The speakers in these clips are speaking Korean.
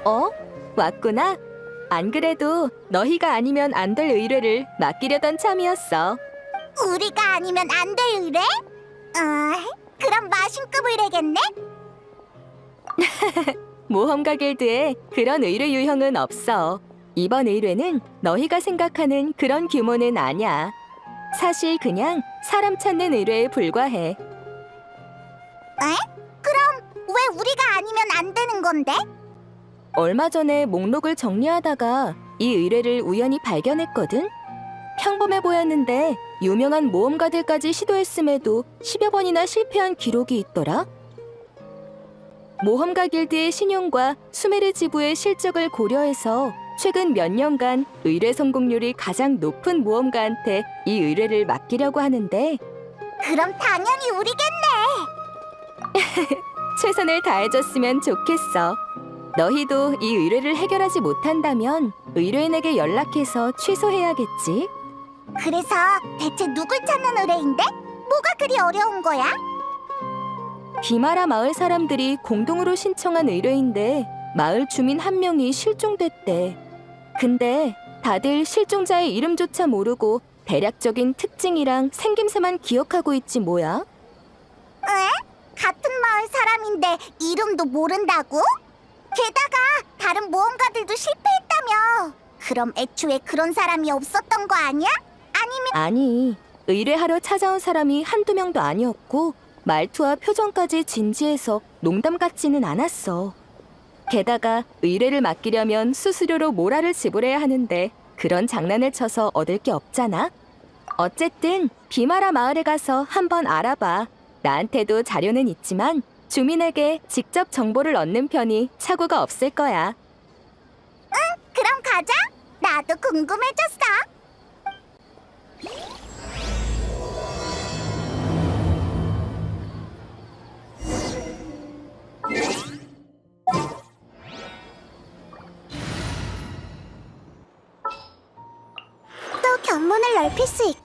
어? 왔구나? 안 그래도 너희가 아니면 안 될 의뢰를 맡기려던 참이었어. 우리가 아니면 안 될 의뢰? 그럼 마신급 의뢰겠네? 모험가 길드에 그런 의뢰 유형은 없어. 이번 의뢰는 너희가 생각하는 그런 규모는 아니야. 사실 그냥 사람 찾는 의뢰에 불과해. 그럼 왜 우리가 아니면 안 되는 건데? 얼마 전에 목록을 정리하다가 이 의뢰를 우연히 발견했거든? 평범해 보였는데 유명한 모험가들까지 시도했음에도 10여 번이나 실패한 기록이 있더라. 모험가 길드의 신용과 수메르 지부의 실적을 고려해서 최근 몇 년간 의뢰 성공률이 가장 높은 모험가한테 이 의뢰를 맡기려고 하는데 그럼 당연히 우리겠네. 최선을 다해줬으면 좋겠어. 너희도 이 의뢰를 해결하지 못한다면 의뢰인에게 연락해서 취소해야겠지. 그래서 대체 누굴 찾는 의뢰인데? 뭐가 그리 어려운 거야? 비마라 마을 사람들이 공동으로 신청한 의뢰인데 마을 주민 한 명이 실종됐대. 근데 다들 실종자의 이름조차 모르고 대략적인 특징이랑 생김새만 기억하고 있지 뭐야? 같은 마을 사람인데 이름도 모른다고? 게다가 다른 모험가들도 실패했다며. 그럼 애초에 그런 사람이 없었던 거 아니야? 아니면 아니, 의뢰하러 찾아온 사람이 한두 명도 아니었고 말투와 표정까지 진지해서 농담 같지는 않았어. 게다가 의뢰를 맡기려면 수수료로 모라를 지불해야 하는데 그런 장난을 쳐서 얻을 게 없잖아. 어쨌든 비마라 마을에 가서 한번 알아봐. 나한테도 자료는 있지만 주민에게 직접 정보를 얻는 편이 착오가 없을 거야. 그럼 가자. 나도 궁금해졌어. 또 견문을 넓힐 수 있.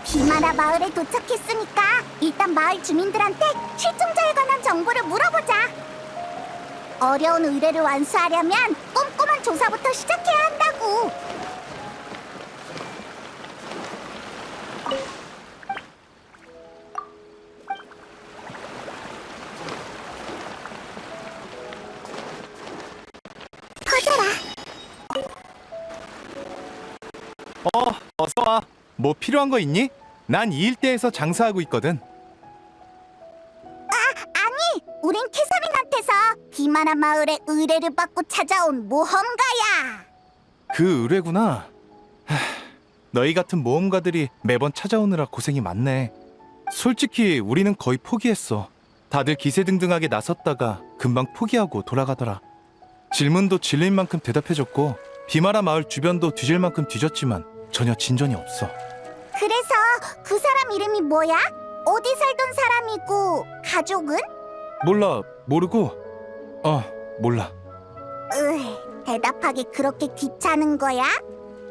비마라 마을에 도착했으니까 일단 마을 주민들한테 실종자에 관한 정보를 물어보자. 어려운 의뢰를 완수하려면 꼼꼼한 조사부터 시작해야 한다고. 퍼져라. 어서 와. 뭐 필요한 거 있니? 난 이 일대에서 장사하고 있거든. 아니, 우린 캐서린한테서 비마라 마을에 의뢰를 받고 찾아온 모험가야. 그 의뢰구나. 너희 같은 모험가들이 매번 찾아오느라 고생이 많네. 솔직히 우리는 거의 포기했어. 다들 기세등등하게 나섰다가 금방 포기하고 돌아가더라. 질문도 질릴 만큼 대답해줬고 비마라 마을 주변도 뒤질 만큼 뒤졌지만 전혀 진전이 없어. 그래서 그 사람 이름이 뭐야? 어디 살던 사람이고 가족은? 몰라, 모르고. 몰라. 대답하기 그렇게 귀찮은 거야?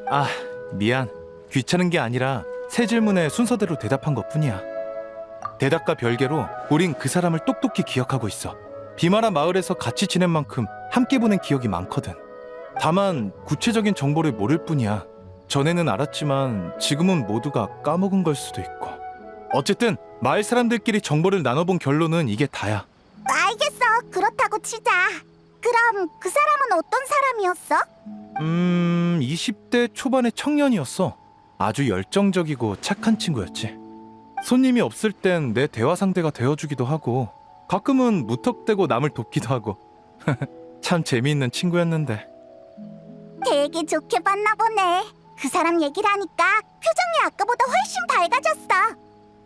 아, 미안. 귀찮은 게 아니라 새 질문에 순서대로 대답한 것뿐이야. 대답과 별개로 우린 그 사람을 똑똑히 기억하고 있어. 비마라 마을에서 같이 지낸 만큼 함께 보낸 기억이 많거든. 다만 구체적인 정보를 모를 뿐이야. 전에는 알았지만 지금은 모두가 까먹은 걸 수도 있고. 어쨌든 마을 사람들끼리 정보를 나눠본 결론은 이게 다야. 알겠어. 그렇다고 치자. 그럼 그 사람은 어떤 사람이었어? 20대 초반의 청년이었어. 아주 열정적이고 착한 친구였지. 손님이 없을 땐 내 대화 상대가 되어주기도 하고 가끔은 무턱대고 남을 돕기도 하고. 참 재미있는 친구였는데. 되게 좋게 봤나 보네. 그 사람 얘기를 하니까 표정이 아까보다 훨씬 밝아졌어.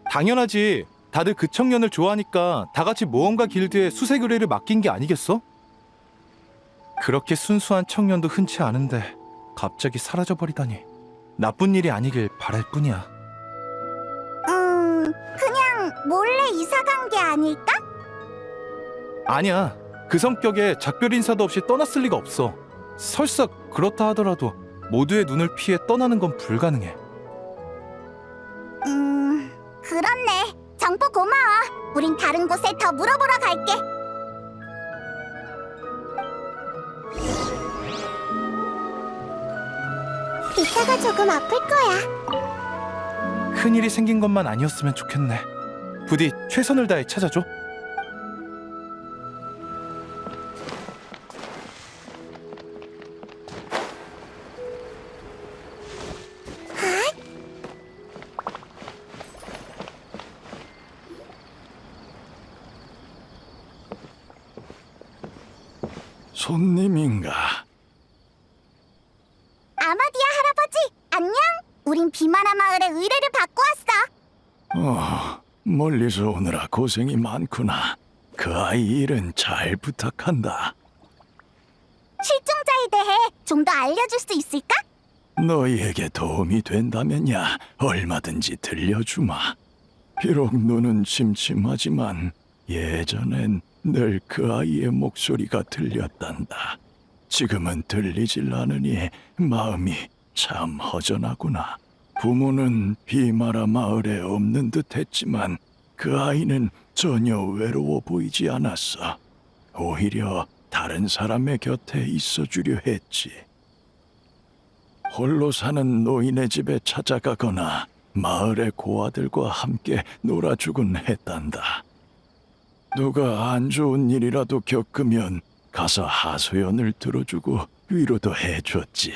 당연하지. 다들 그 청년을 좋아하니까 다 같이 모험가 길드에 수색 의뢰를 맡긴 게 아니겠어? 그렇게 순수한 청년도 흔치 않은데 갑자기 사라져버리다니. 나쁜 일이 아니길 바랄 뿐이야. 그냥 몰래 이사 간 게 아닐까? 아니야. 그 성격에 작별 인사도 없이 떠났을 리가 없어. 설사 그렇다 하더라도 모두의 눈을 피해 떠나는 건 불가능해. 그렇네. 정보 고마워. 우린 다른 곳에 더 물어보러 갈게. 이따가 조금 아플 거야. 큰일이 생긴 것만 아니었으면 좋겠네. 부디 최선을 다해 찾아줘. 손님인가? 아마디아 할아버지, 안녕. 우린 비마라 마을에 의뢰를 받고 왔어. 멀리서 오느라 고생이 많구나. 그 아이 일은 잘 부탁한다. 실종자에 대해 좀 더 알려줄 수 있을까? 너희에게 도움이 된다면야 얼마든지 들려주마. 비록 눈은 침침하지만 예전엔 늘 그 아이의 목소리가 들렸단다. 지금은 들리질 않으니 마음이 참 허전하구나. 부모는 비마라 마을에 없는 듯 했지만 그 아이는 전혀 외로워 보이지 않았어. 오히려 다른 사람의 곁에 있어주려 했지. 홀로 사는 노인의 집에 찾아가거나 마을의 고아들과 함께 놀아주곤 했단다. 누가 안 좋은 일이라도 겪으면 가서 하소연을 들어주고 위로도 해줬지.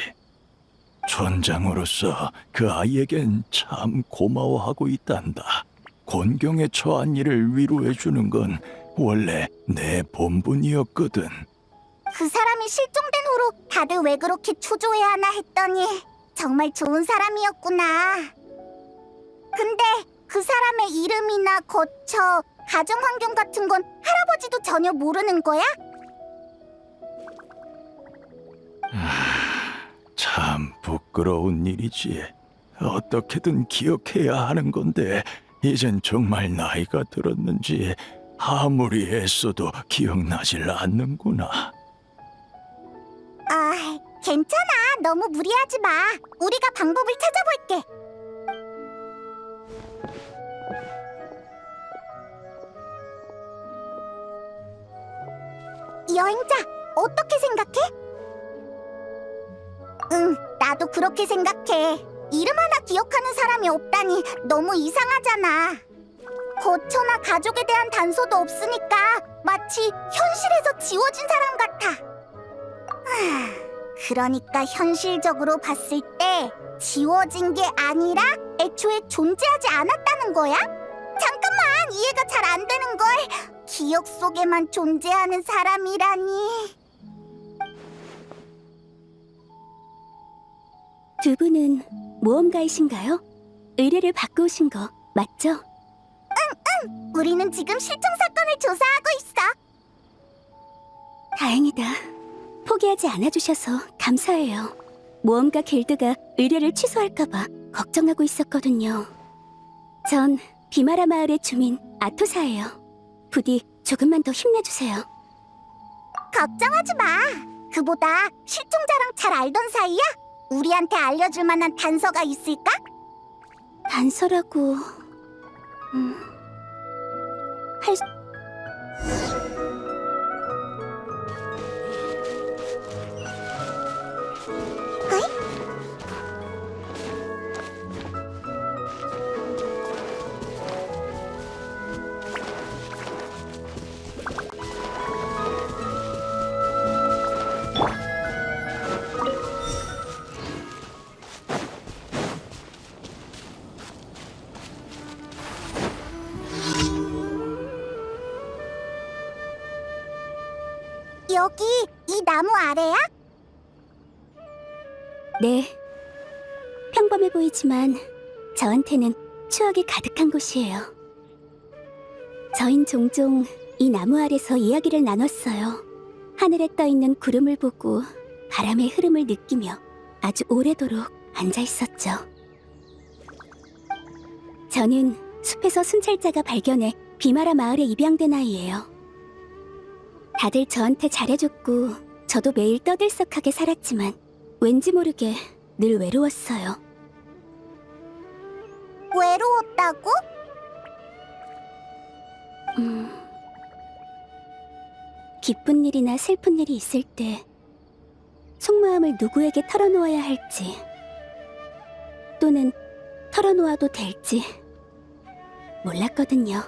촌장으로서 그 아이에겐 참 고마워하고 있단다. 곤경에 처한 이를 위로해주는 건 원래 내 본분이었거든. 그 사람이 실종된 후로 다들 왜 그렇게 초조해하나 했더니 정말 좋은 사람이었구나. 근데 그 사람의 이름이나 거처, 가정 환경 같은 건 할아버지도 전혀 모르는 거야? 참 부끄러운 일이지. 어떻게든 기억해야 하는 건데 이젠 정말 나이가 들었는지 아무리 애써도 기억나질 않는구나. 괜찮아. 너무 무리하지 마. 우리가 방법을 찾아볼게. 여행자, 어떻게 생각해? 응, 나도 그렇게 생각해. 이름 하나 기억하는 사람이 없다니 너무 이상하잖아. 거처나 가족에 대한 단서도 없으니까 마치 현실에서 지워진 사람 같아. 그러니까 현실적으로 봤을 때 지워진 게 아니라 애초에 존재하지 않았다는 거야? 잠깐만, 이해가 잘 안 되는 걸. 기억 속에만 존재하는 사람이라니. 두 분은 모험가이신가요? 의뢰를 받고 오신 거 맞죠? 우리는 지금 실종 사건을 조사하고 있어. 다행이다. 포기하지 않아주셔서 감사해요. 모험가 길드가 의뢰를 취소할까봐 걱정하고 있었거든요. 전 비마라 마을의 주민 아토사예요. 부디 조금만 더 힘내주세요. 걱정하지 마. 그보다 실종자랑 잘 알던 사이야? 우리한테 알려줄 만한 단서가 있을까? 단서라고... 할... 여기 이 나무 아래야? 네, 평범해 보이지만 저한테는 추억이 가득한 곳이에요. 저흰 종종 이 나무 아래서 이야기를 나눴어요. 하늘에 떠있는 구름을 보고 바람의 흐름을 느끼며 아주 오래도록 앉아 있었죠. 저는 숲에서 순찰자가 발견해 비마라 마을에 입양된 아이예요. 다들 저한테 잘해줬고 저도 매일 떠들썩하게 살았지만 왠지 모르게 늘 외로웠어요. 외로웠다고? 기쁜 일이나 슬픈 일이 있을 때 속마음을 누구에게 털어놓아야 할지 또는 털어놓아도 될지 몰랐거든요.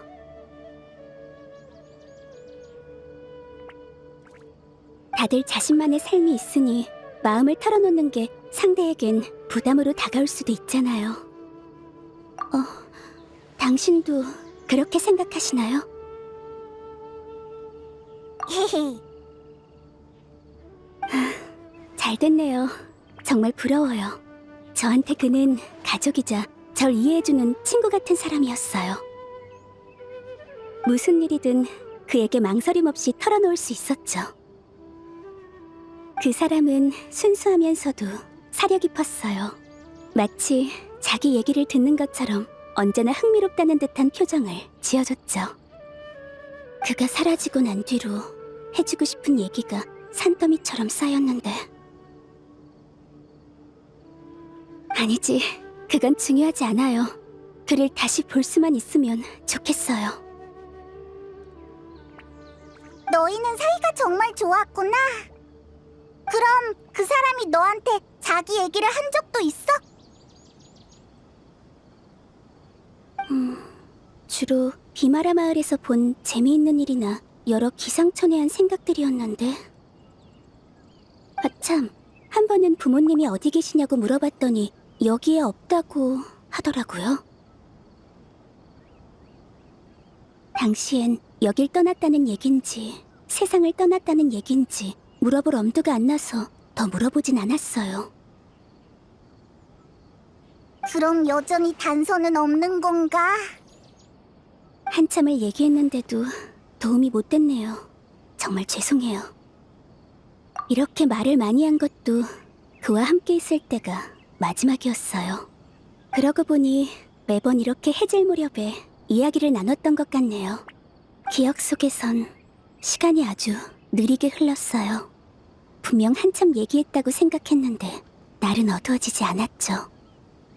다들 자신만의 삶이 있으니 마음을 털어놓는 게 상대에겐 부담으로 다가올 수도 있잖아요. 당신도 그렇게 생각하시나요? 헤헤. 잘 됐네요. 정말 부러워요. 저한테 그는 가족이자 절 이해해주는 친구 같은 사람이었어요. 무슨 일이든 그에게 망설임 없이 털어놓을 수 있었죠. 그 사람은 순수하면서도 사려 깊었어요. 마치 자기 얘기를 듣는 것처럼 언제나 흥미롭다는 듯한 표정을 지어줬죠. 그가 사라지고 난 뒤로 해주고 싶은 얘기가 산더미처럼 쌓였는데 아니지, 그건 중요하지 않아요. 그를 다시 볼 수만 있으면 좋겠어요. 너희는 사이가 정말 좋았구나. 그럼 그 사람이 너한테 자기 얘기를 한 적도 있어? 주로 비마라 마을에서 본 재미있는 일이나 여러 기상천외한 생각들이었는데 참, 한 번은 부모님이 어디 계시냐고 물어봤더니 여기에 없다고 하더라고요. 당시엔 여길 떠났다는 얘긴지 세상을 떠났다는 얘긴지 물어볼 엄두가 안 나서 더 물어보진 않았어요. 그럼 여전히 단서는 없는 건가? 한참을 얘기했는데도 도움이 못 됐네요. 정말 죄송해요. 이렇게 말을 많이 한 것도 그와 함께 있을 때가 마지막이었어요. 그러고 보니 매번 이렇게 해질 무렵에 이야기를 나눴던 것 같네요. 기억 속에선 시간이 아주 느리게 흘렀어요. 분명 한참 얘기했다고 생각했는데 날은 어두워지지 않았죠.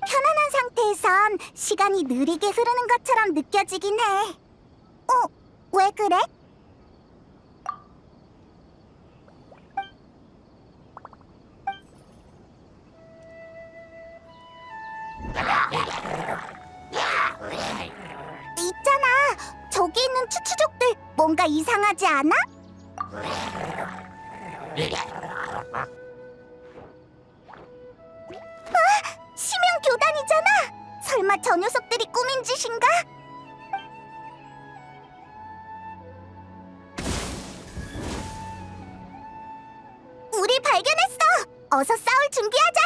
편안한 상태에선 시간이 느리게 흐르는 것처럼 느껴지긴 해. 왜 그래? 있잖아, 저기 있는 추추족들 뭔가 이상하지 않아? 심형 교단이잖아. 설마 저 녀석들이 꾸민 짓인가? 우리 발견했어. 어서 싸울 준비하자.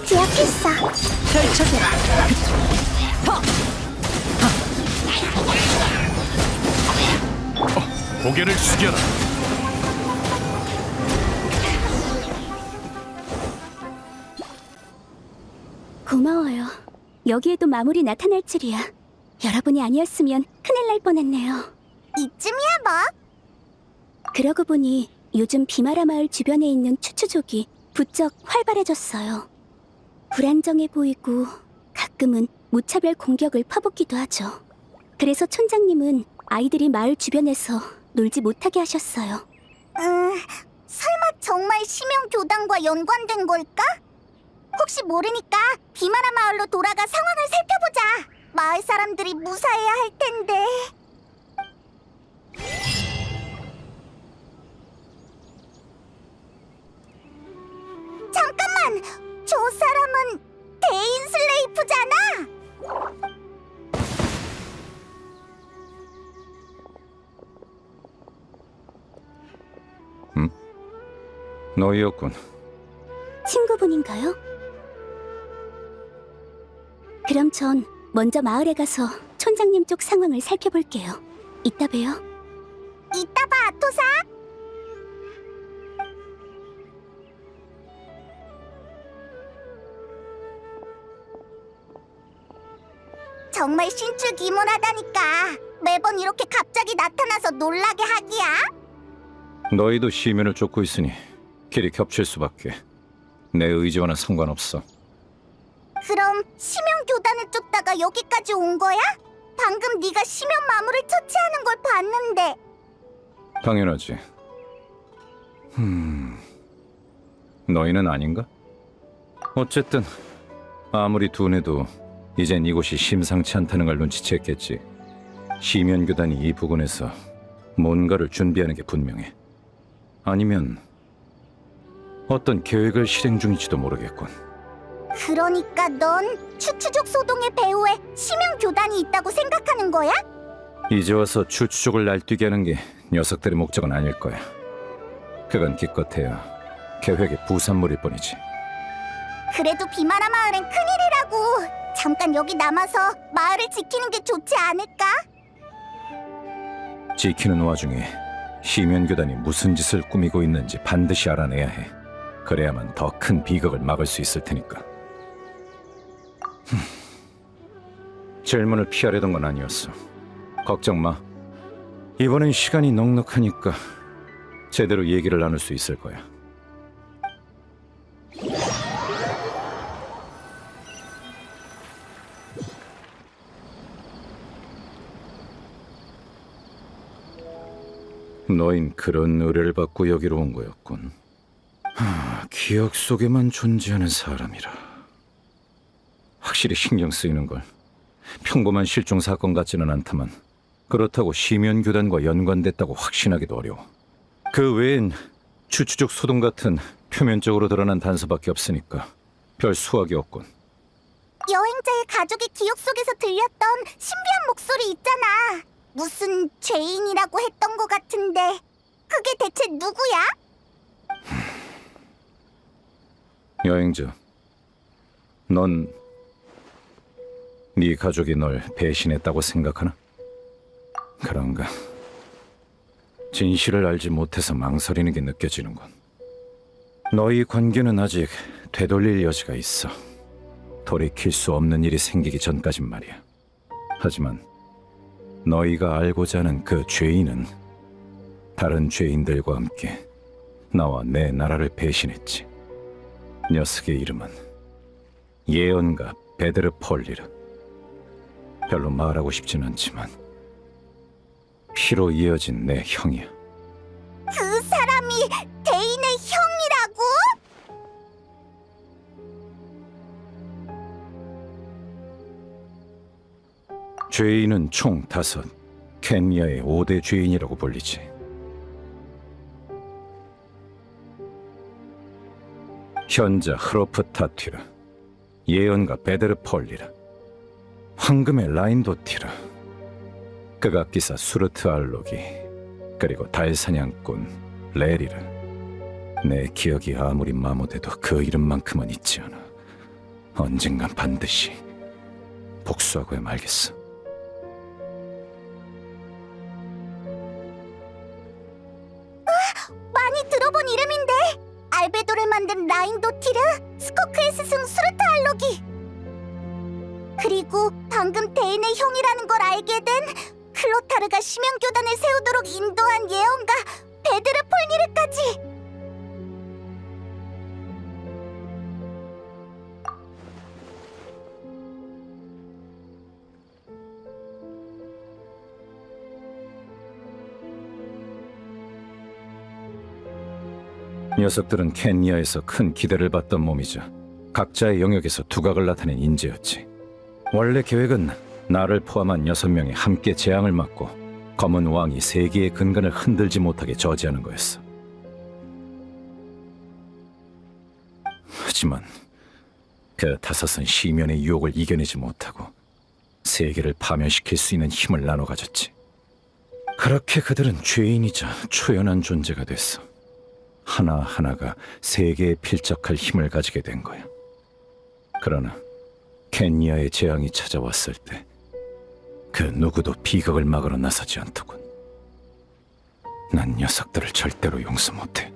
기억했어. 펼쳐져라. 고개를 숙여라. 고마워요. 여기에도 마무리 나타날 줄이야. 여러분이 아니었으면 큰일 날 뻔했네요. 이쯤이야 뭐. 그러고 보니 요즘 비마라 마을 주변에 있는 추추족이 부쩍 활발해졌어요. 불안정해 보이고 가끔은 무차별 공격을 퍼붓기도 하죠. 그래서 촌장님은 아이들이 마을 주변에서 놀지 못하게 하셨어요. 설마 정말 심형 교단과 연관된 걸까? 혹시 모르니까 비마라 마을로 돌아가 상황을 살펴보자. 마을 사람들이 무사해야 할 텐데. 잠깐만! 저 사람은 대인 슬레이프잖아! 너희였군. 친구분인가요? 그럼 전 먼저 마을에 가서 촌장님 쪽 상황을 살펴볼게요. 이따 봬요. 이따 봐, 아토사. 정말 신출귀몰하다니까. 매번 이렇게 갑자기 나타나서 놀라게 하기야. 너희도 시면을 쫓고 있으니 길이 겹칠 수밖에. 내 의지와는 상관없어. 그럼 심연 교단을 쫓다가 여기까지 온 거야? 방금 네가 심연 마무를 처치하는 걸 봤는데. 당연하지. 너희는 아닌가? 어쨌든 아무리 둔해도 이젠 이곳이 심상치 않다는 걸 눈치챘겠지. 시면교단이 이 부근에서 뭔가를 준비하는 게 분명해. 아니면 어떤 계획을 실행 중일지도 모르겠군. 그러니까 넌 추추족 소동의 배후에 심연 교단이 있다고 생각하는 거야? 이제 와서 추추족을 날뛰게 하는 게 녀석들의 목적은 아닐 거야. 그건 기껏해야 계획의 부산물일 뿐이지. 그래도 비마라 마을엔 큰일이라고. 잠깐 여기 남아서 마을을 지키는 게 좋지 않을까? 지키는 와중에 시면교단이 무슨 짓을 꾸미고 있는지 반드시 알아내야 해. 그래야만 더 큰 비극을 막을 수 있을 테니까. 질문을 피하려던 건 아니었어. 걱정 마. 이번엔 시간이 넉넉하니까 제대로 얘기를 나눌 수 있을 거야. 너흰 그런 의뢰를 받고 여기로 온 거였군. 기억 속에만 존재하는 사람이라. 확실히 신경 쓰이는 걸. 평범한 실종 사건 같지는 않다만 그렇다고 시면교단과 연관됐다고 확신하기도 어려워. 그 외엔 추추족 소동 같은 표면적으로 드러난 단서밖에 없으니까 별 수확이 없군. 여행자의 가족이 기억 속에서 들렸던 신비한 목소리 있잖아. 무슨 죄인이라고 했던 것 같은데 그게 대체 누구야? 여행자, 넌 네 가족이 널 배신했다고 생각하나? 그런가? 진실을 알지 못해서 망설이는 게 느껴지는군. 너희 관계는 아직 되돌릴 여지가 있어. 돌이킬 수 없는 일이 생기기 전까진 말이야. 하지만 너희가 알고자 하는 그 죄인은 다른 죄인들과 함께 나와 내 나라를 배신했지. 녀석의 이름은 예언가 베드르 폴리르. 별로 말하고 싶진 않지만 피로 이어진 내 형이야. 그 사람이 대인의 형이라고? 죄인은 총 5. 켄야의 5대 죄인이라고 불리지. 현자 흐로프 타튀르, 예언가 베데르 폴리르, 황금의 라인도티르, 극악기사 수르트 알로기, 그리고 달사냥꾼 레리르. 내 기억이 아무리 마모돼도 그 이름만큼은 잊지 않아. 언젠간 반드시 복수하고야 말겠어. 많이 들어본 이름인데. 알베도를 만든 라인도티르, 스코크의 스승 수르트 알로기. 그리고 방금 대인의 형이라는 걸 알게 된 클로타르가 심연교단을 세우도록 인도한 예언가 베드르 폴니르까지. 녀석들은 켄야에서 큰 기대를 받던 몸이자 각자의 영역에서 두각을 나타낸 인재였지. 원래 계획은 나를 포함한 6명이 함께 재앙을 맞고 검은 왕이 세계의 근간을 흔들지 못하게 저지하는 거였어. 하지만 그 5은 시면의 유혹을 이겨내지 못하고 세계를 파멸시킬 수 있는 힘을 나눠 가졌지. 그렇게 그들은 죄인이자 초연한 존재가 됐어. 하나하나가 세계에 필적할 힘을 가지게 된 거야. 그러나 켄니아의 재앙이 찾아왔을 때 그 누구도 비극을 막으러 나서지 않더군. 난 녀석들을 절대로 용서 못해.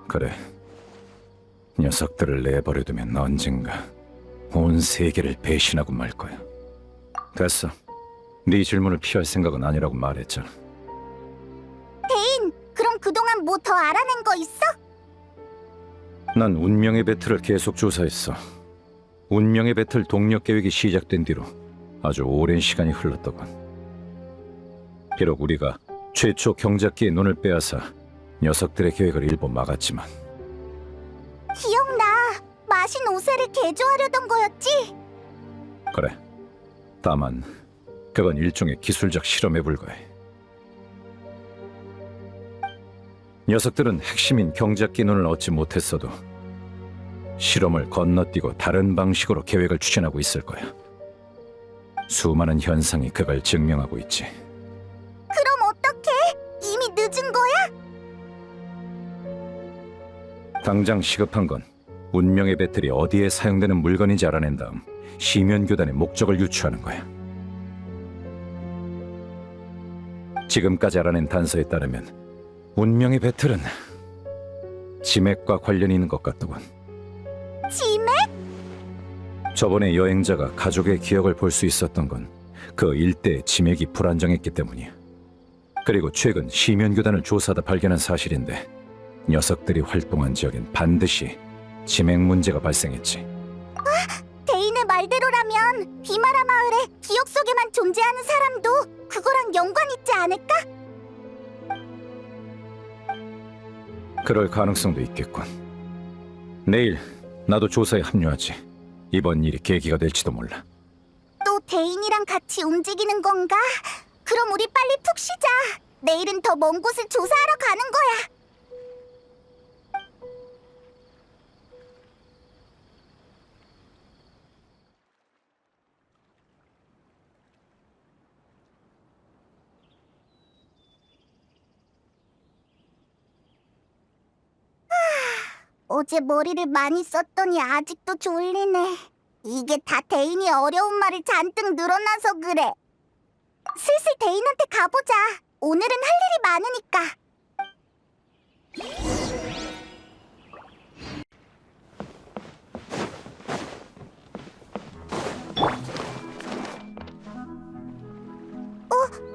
그래, 녀석들을 내버려두면 언젠가 온 세계를 배신하고 말 거야. 됐어. 네 질문을 피할 생각은 아니라고 말했잖아. 데인, 그럼 그동안 뭐 더 알아낸 거 있어? 난 운명의 배틀을 계속 조사했어. 운명의 배틀 동력 계획이 시작된 뒤로 아주 오랜 시간이 흘렀더군. 비록 우리가 최초 경작기의 눈을 빼앗아 녀석들의 계획을 일부 막았지만 기억나. 마신 오세를 개조하려던 거였지? 그래. 다만 그건 일종의 기술적 실험에 불과해. 녀석들은 핵심인 경작기 눈을 얻지 못했어도 실험을 건너뛰고 다른 방식으로 계획을 추진하고 있을 거야. 수많은 현상이 그걸 증명하고 있지. 그럼 어떡해? 이미 늦은 거야? 당장 시급한 건 운명의 배틀이 어디에 사용되는 물건인지 알아낸 다음 시면교단의 목적을 유추하는 거야. 지금까지 알아낸 단서에 따르면 운명의 배틀은 지맥과 관련이 있는 것 같더군. 지맥? 저번에 여행자가 가족의 기억을 볼 수 있었던 건 그 일대의 지맥이 불안정했기 때문이야. 그리고 최근 시면교단을 조사하다 발견한 사실인데 녀석들이 활동한 지역엔 반드시 지맥 문제가 발생했지. 데인의 말대로라면 비마라 마을에 기억 속에만 존재하는 사람도 그거랑 연관 있지 않을까? 그럴 가능성도 있겠군. 내일 나도 조사에 합류하지. 이번 일이 계기가 될지도 몰라. 또 데인이랑 같이 움직이는 건가? 그럼 우리 빨리 푹 쉬자. 내일은 더 먼 곳을 조사하러 가는 거야. 어제 머리를 많이 썼더니 아직도 졸리네. 이게 다 데인이 어려운 말을 잔뜩 늘어나서 그래. 슬슬 데인한테 가보자. 오늘은 할 일이 많으니까.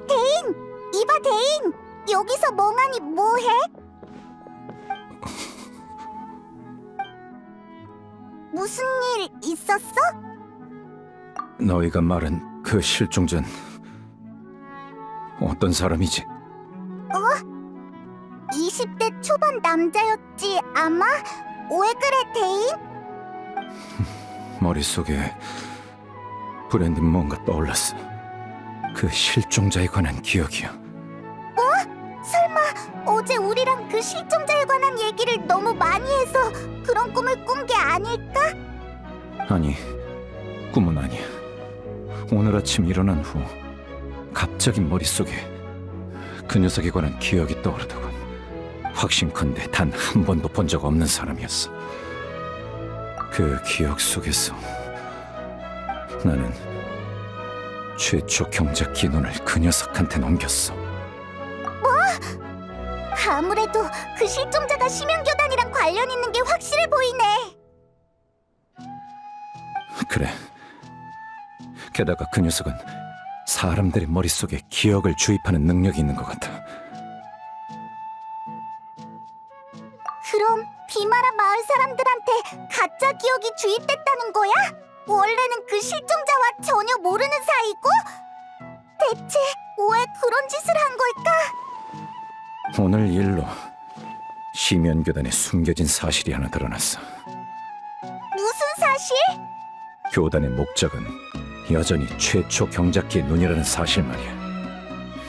데인! 이봐, 데인! 여기서 멍하니 뭐해? 무슨 일 있었어? 너희가 말한 그 실종자는 어떤 사람이지? 20대 초반 남자였지, 아마? 왜 그래, 데인? 머릿속에 불현듯 뭔가 떠올랐어. 그 실종자에 관한 기억이야. 설마 어제 우리랑 그 실종자에 관한 얘기를 너무 많이 해서 그런 꿈을 꾼 게 아닐까? 아니, 꿈은 아니야. 오늘 아침 일어난 후 갑자기 머릿속에 그 녀석에 관한 기억이 떠오르더군. 확신컨대 단 한 번도 본 적 없는 사람이었어. 그 기억 속에서 나는 최초 경작기 눈을 그 녀석한테 넘겼어. 아무래도 그 실종자가 심연교단이랑 관련 있는 게 확실해 보이네. 그래. 게다가 그 녀석은 사람들의 머릿속에 기억을 주입하는 능력이 있는 것 같아. 그럼 비마라 마을 사람들한테 가짜 기억이 주입됐다는 거야? 원래는 그 실종자와 전혀 모르는 사이고? 대체 왜 그런 짓을 한 걸까? 오늘 일로 시면교단에 숨겨진 사실이 하나 드러났어. 무슨 사실? 교단의 목적은 여전히 최초 경작기의 눈이라는 사실 말이야.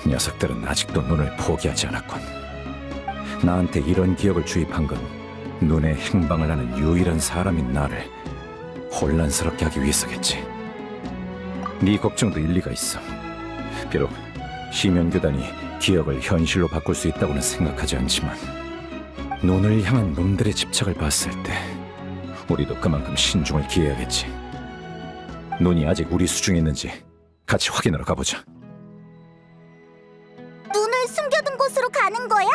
녀석들은 아직도 눈을 포기하지 않았군. 나한테 이런 기억을 주입한 건 눈의 행방을 아는 유일한 사람인 나를 혼란스럽게 하기 위해서겠지. 네 걱정도 일리가 있어. 비록 시면교단이 기억을 현실로 바꿀 수 있다고는 생각하지 않지만 눈을 향한 놈들의 집착을 봤을 때 우리도 그만큼 신중을 기해야겠지. 눈이 아직 우리 수중에 있는지 같이 확인하러 가보자. 눈을 숨겨둔 곳으로 가는 거야?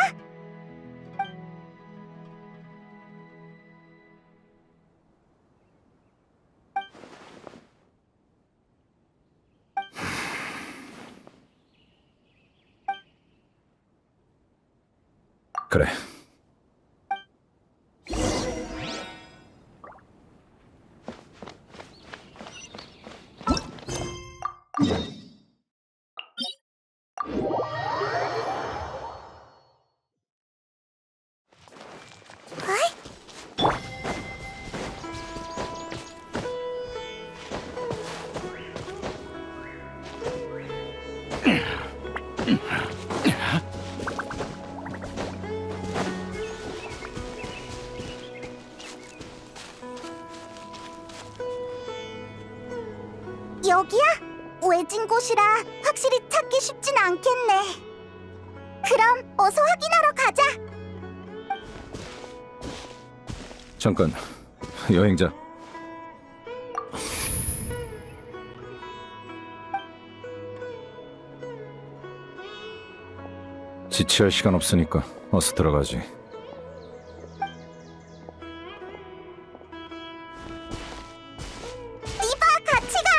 그래. 여기야? 외진 곳이라 확실히 찾기 쉽진 않겠네. 그럼 어서 확인하러 가자. 잠깐, 여행자. 지체할 시간 없으니까 어서 들어가지. 이봐, 같이 가.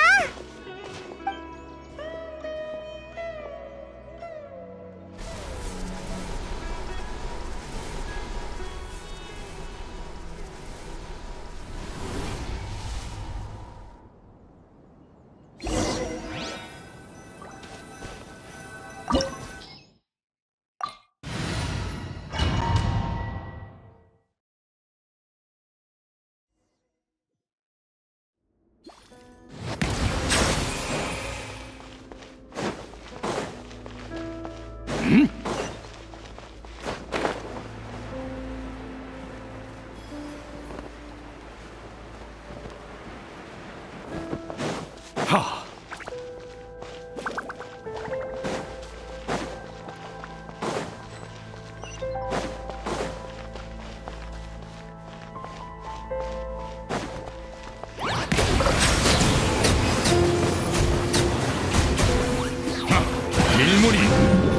일물이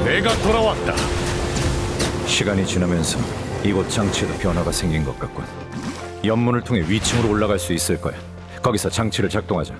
내가 돌아왔다. 시간이 지나면서 이곳 장치에도 변화가 생긴 것 같군. 연문을 통해 위층으로 올라갈 수 있을 거야. 거기서 장치를 작동하자.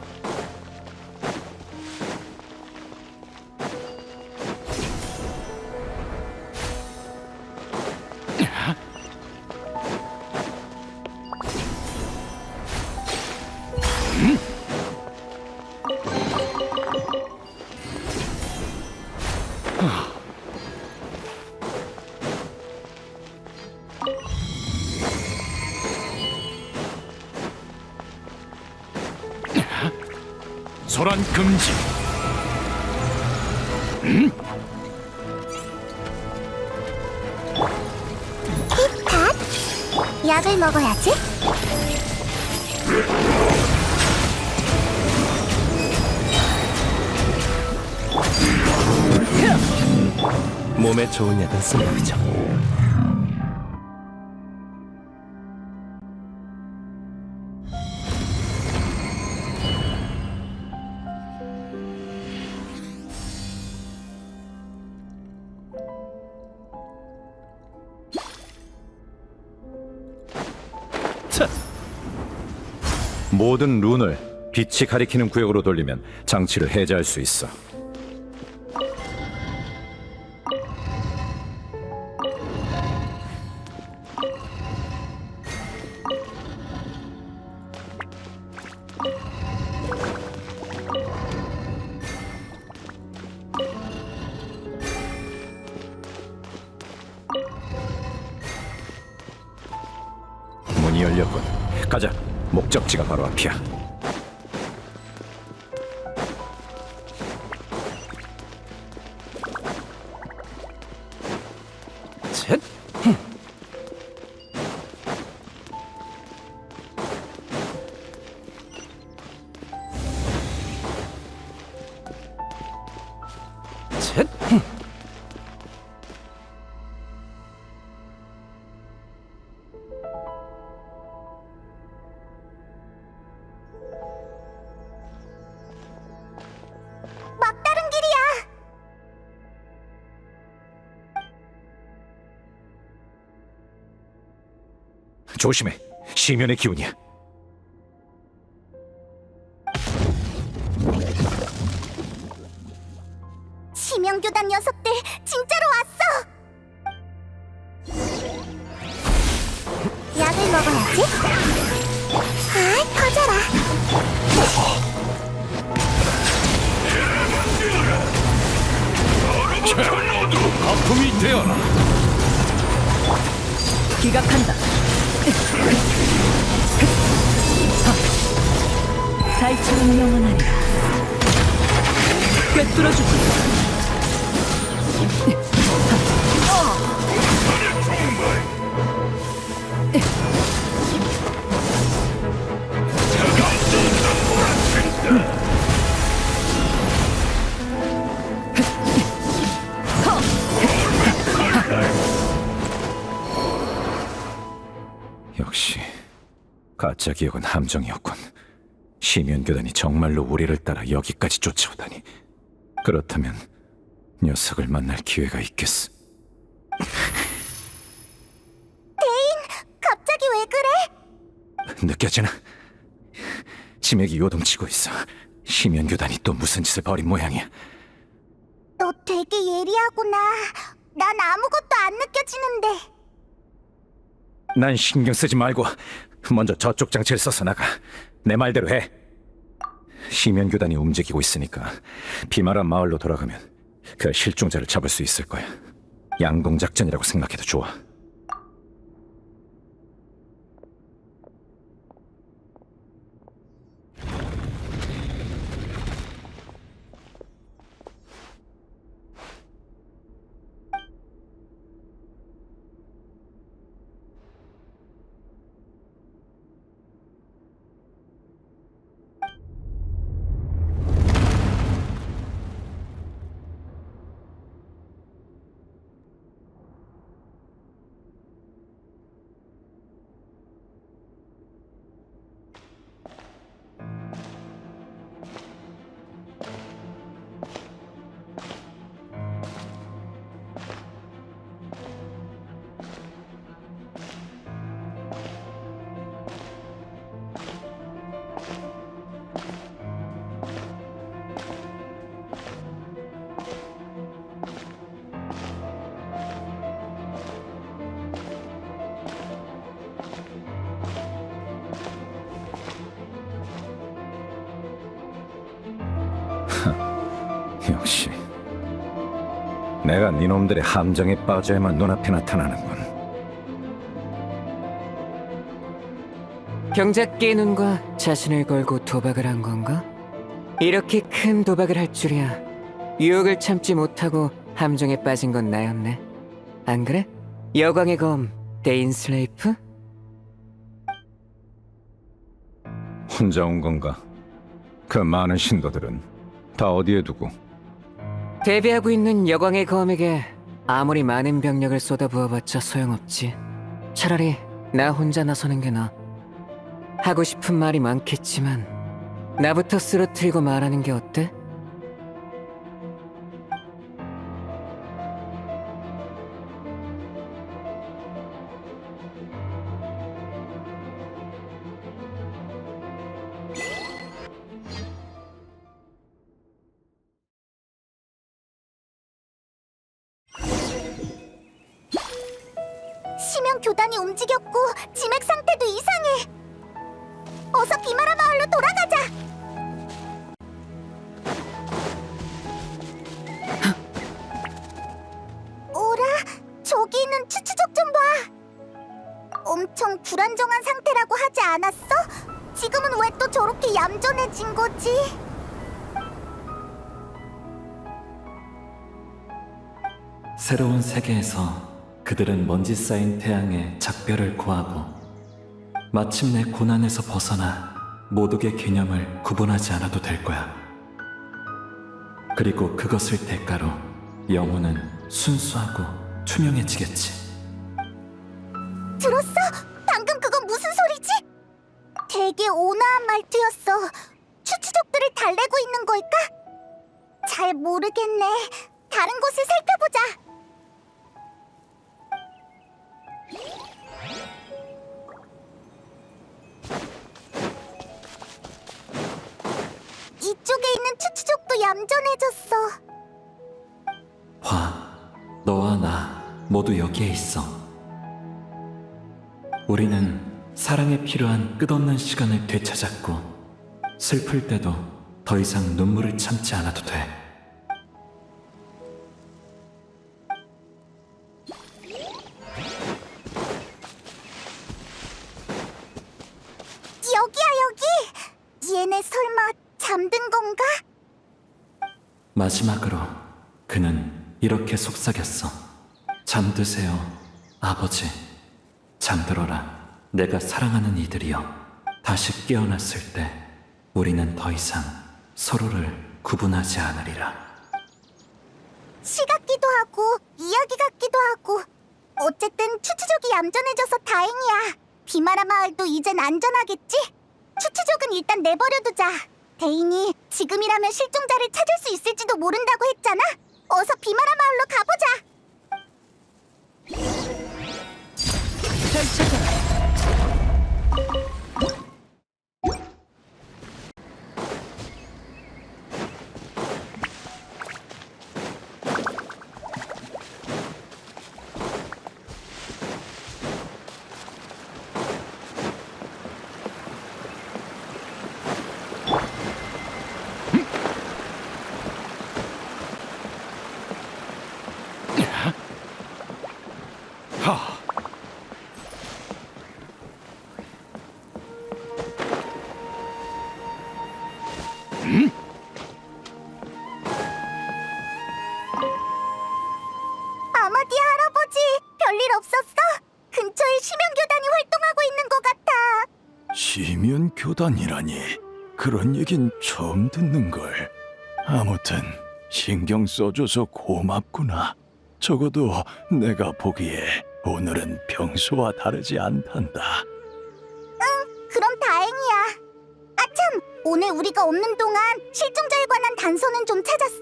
소란 금지. 약을 먹어야지. 몸에 좋은 약은 써야죠. 모든 룬을 빛이 가리키는 구역으로 돌리면 장치를 해제할 수 있어. 문이 열렸군. 가자. 목적지가 바로 앞이야. 셋. 셋. 조심해. 시면의 기운이야. 심영교단 녀석들 진짜로 왔어! 약을 먹어야지. 아, 터져라. 아픔이 되어라. 기각한다. 달처럼 영원하리라. 꿰뚫어주지. 역시 가짜 기억은 함정이었군. 시면교단이 정말로 우리를 따라 여기까지 쫓아오다니. 그렇다면 녀석을 만날 기회가 있겠어. 갑자기 왜 그래? 느껴지나? 치맥이 요동치고 있어. 시면교단이 또 무슨 짓을 벌인 모양이야. 너 되게 예리하구나. 난 아무것도 안 느껴지는데. 난 신경 쓰지 말고 먼저 저쪽 장치를 써서 나가. 내 말대로 해. 시면교단이 움직이고 있으니까 비마라 마을로 돌아가면 그 실종자를 잡을 수 있을 거야. 양동작전이라고 생각해도 좋아. 역시 내가 니놈들의 함정에 빠져야만 눈앞에 나타나는군. 경작계의 눈과 자신을 걸고 도박을 한 건가? 이렇게 큰 도박을 할 줄이야. 유혹을 참지 못하고 함정에 빠진 건 나였네. 안 그래? 여광의 검, 데인슬레이프? 혼자 온 건가? 그 많은 신도들은 다 어디에 두고? 대비하고 있는 여광의 검에게 아무리 많은 병력을 쏟아부어봤자 소용없지. 차라리 나 혼자 나서는 게 나아. 하고 싶은 말이 많겠지만 나부터 쓰러뜨리고 말하는 게 어때? 심형 교단이 움직였고 지맥 상태도 이상해. 어서 비마라 마을로 돌아가자. 오라, 저기 있는 추추족 좀 봐. 엄청 불안정한 상태라고 하지 않았어? 지금은 왜 또 저렇게 얌전해진 거지? 새로운 세계에서 그들은 먼지 쌓인 태양에 작별을 고하고 마침내 고난에서 벗어나 모독의 개념을 구분하지 않아도 될 거야. 그리고 그것을 대가로 영혼은 순수하고 투명해지겠지. 들었어? 방금 그건 무슨 소리지? 되게 온화한 말투였어. 추추족들을 달래고 있는 걸까? 잘 모르겠네. 다른 곳을 살펴보자. 추추족도 얌전해졌어. 화, 너와 나 모두 여기에 있어. 우리는 사랑에 필요한 끝없는 시간을 되찾았고, 슬플 때도 더 이상 눈물을 참지 않아도 돼. 여기야, 여기! 얘네 설마 잠든 건가? 마지막으로 그는 이렇게 속삭였어. 잠드세요, 아버지. 잠들어라. 내가 사랑하는 이들이여. 다시 깨어났을 때 우리는 더 이상 서로를 구분하지 않으리라. 시 같기도 하고 이야기 같기도 하고 어쨌든 추추족이 얌전해져서 다행이야. 비마라 마을도 이젠 안전하겠지? 추추족은 일단 내버려두자. 대인이 지금이라면 실종자를 찾을 수 있을지도 모른다고 했잖아. 어서 비마라 마을로 가보자. 하. 아마디 할아버지, 별일 없었어? 근처에 심연교단이 활동하고 있는 것 같아. 시면 교단이라니 그런 얘긴 처음 듣는 걸. 아무튼 신경 써줘서 고맙구나. 적어도 내가 보기에 오늘은 평소와 다르지 않단다. 그럼 다행이야. 아참, 오늘 우리가 없는 동안 실종자에 관한 단서는 좀 찾았어?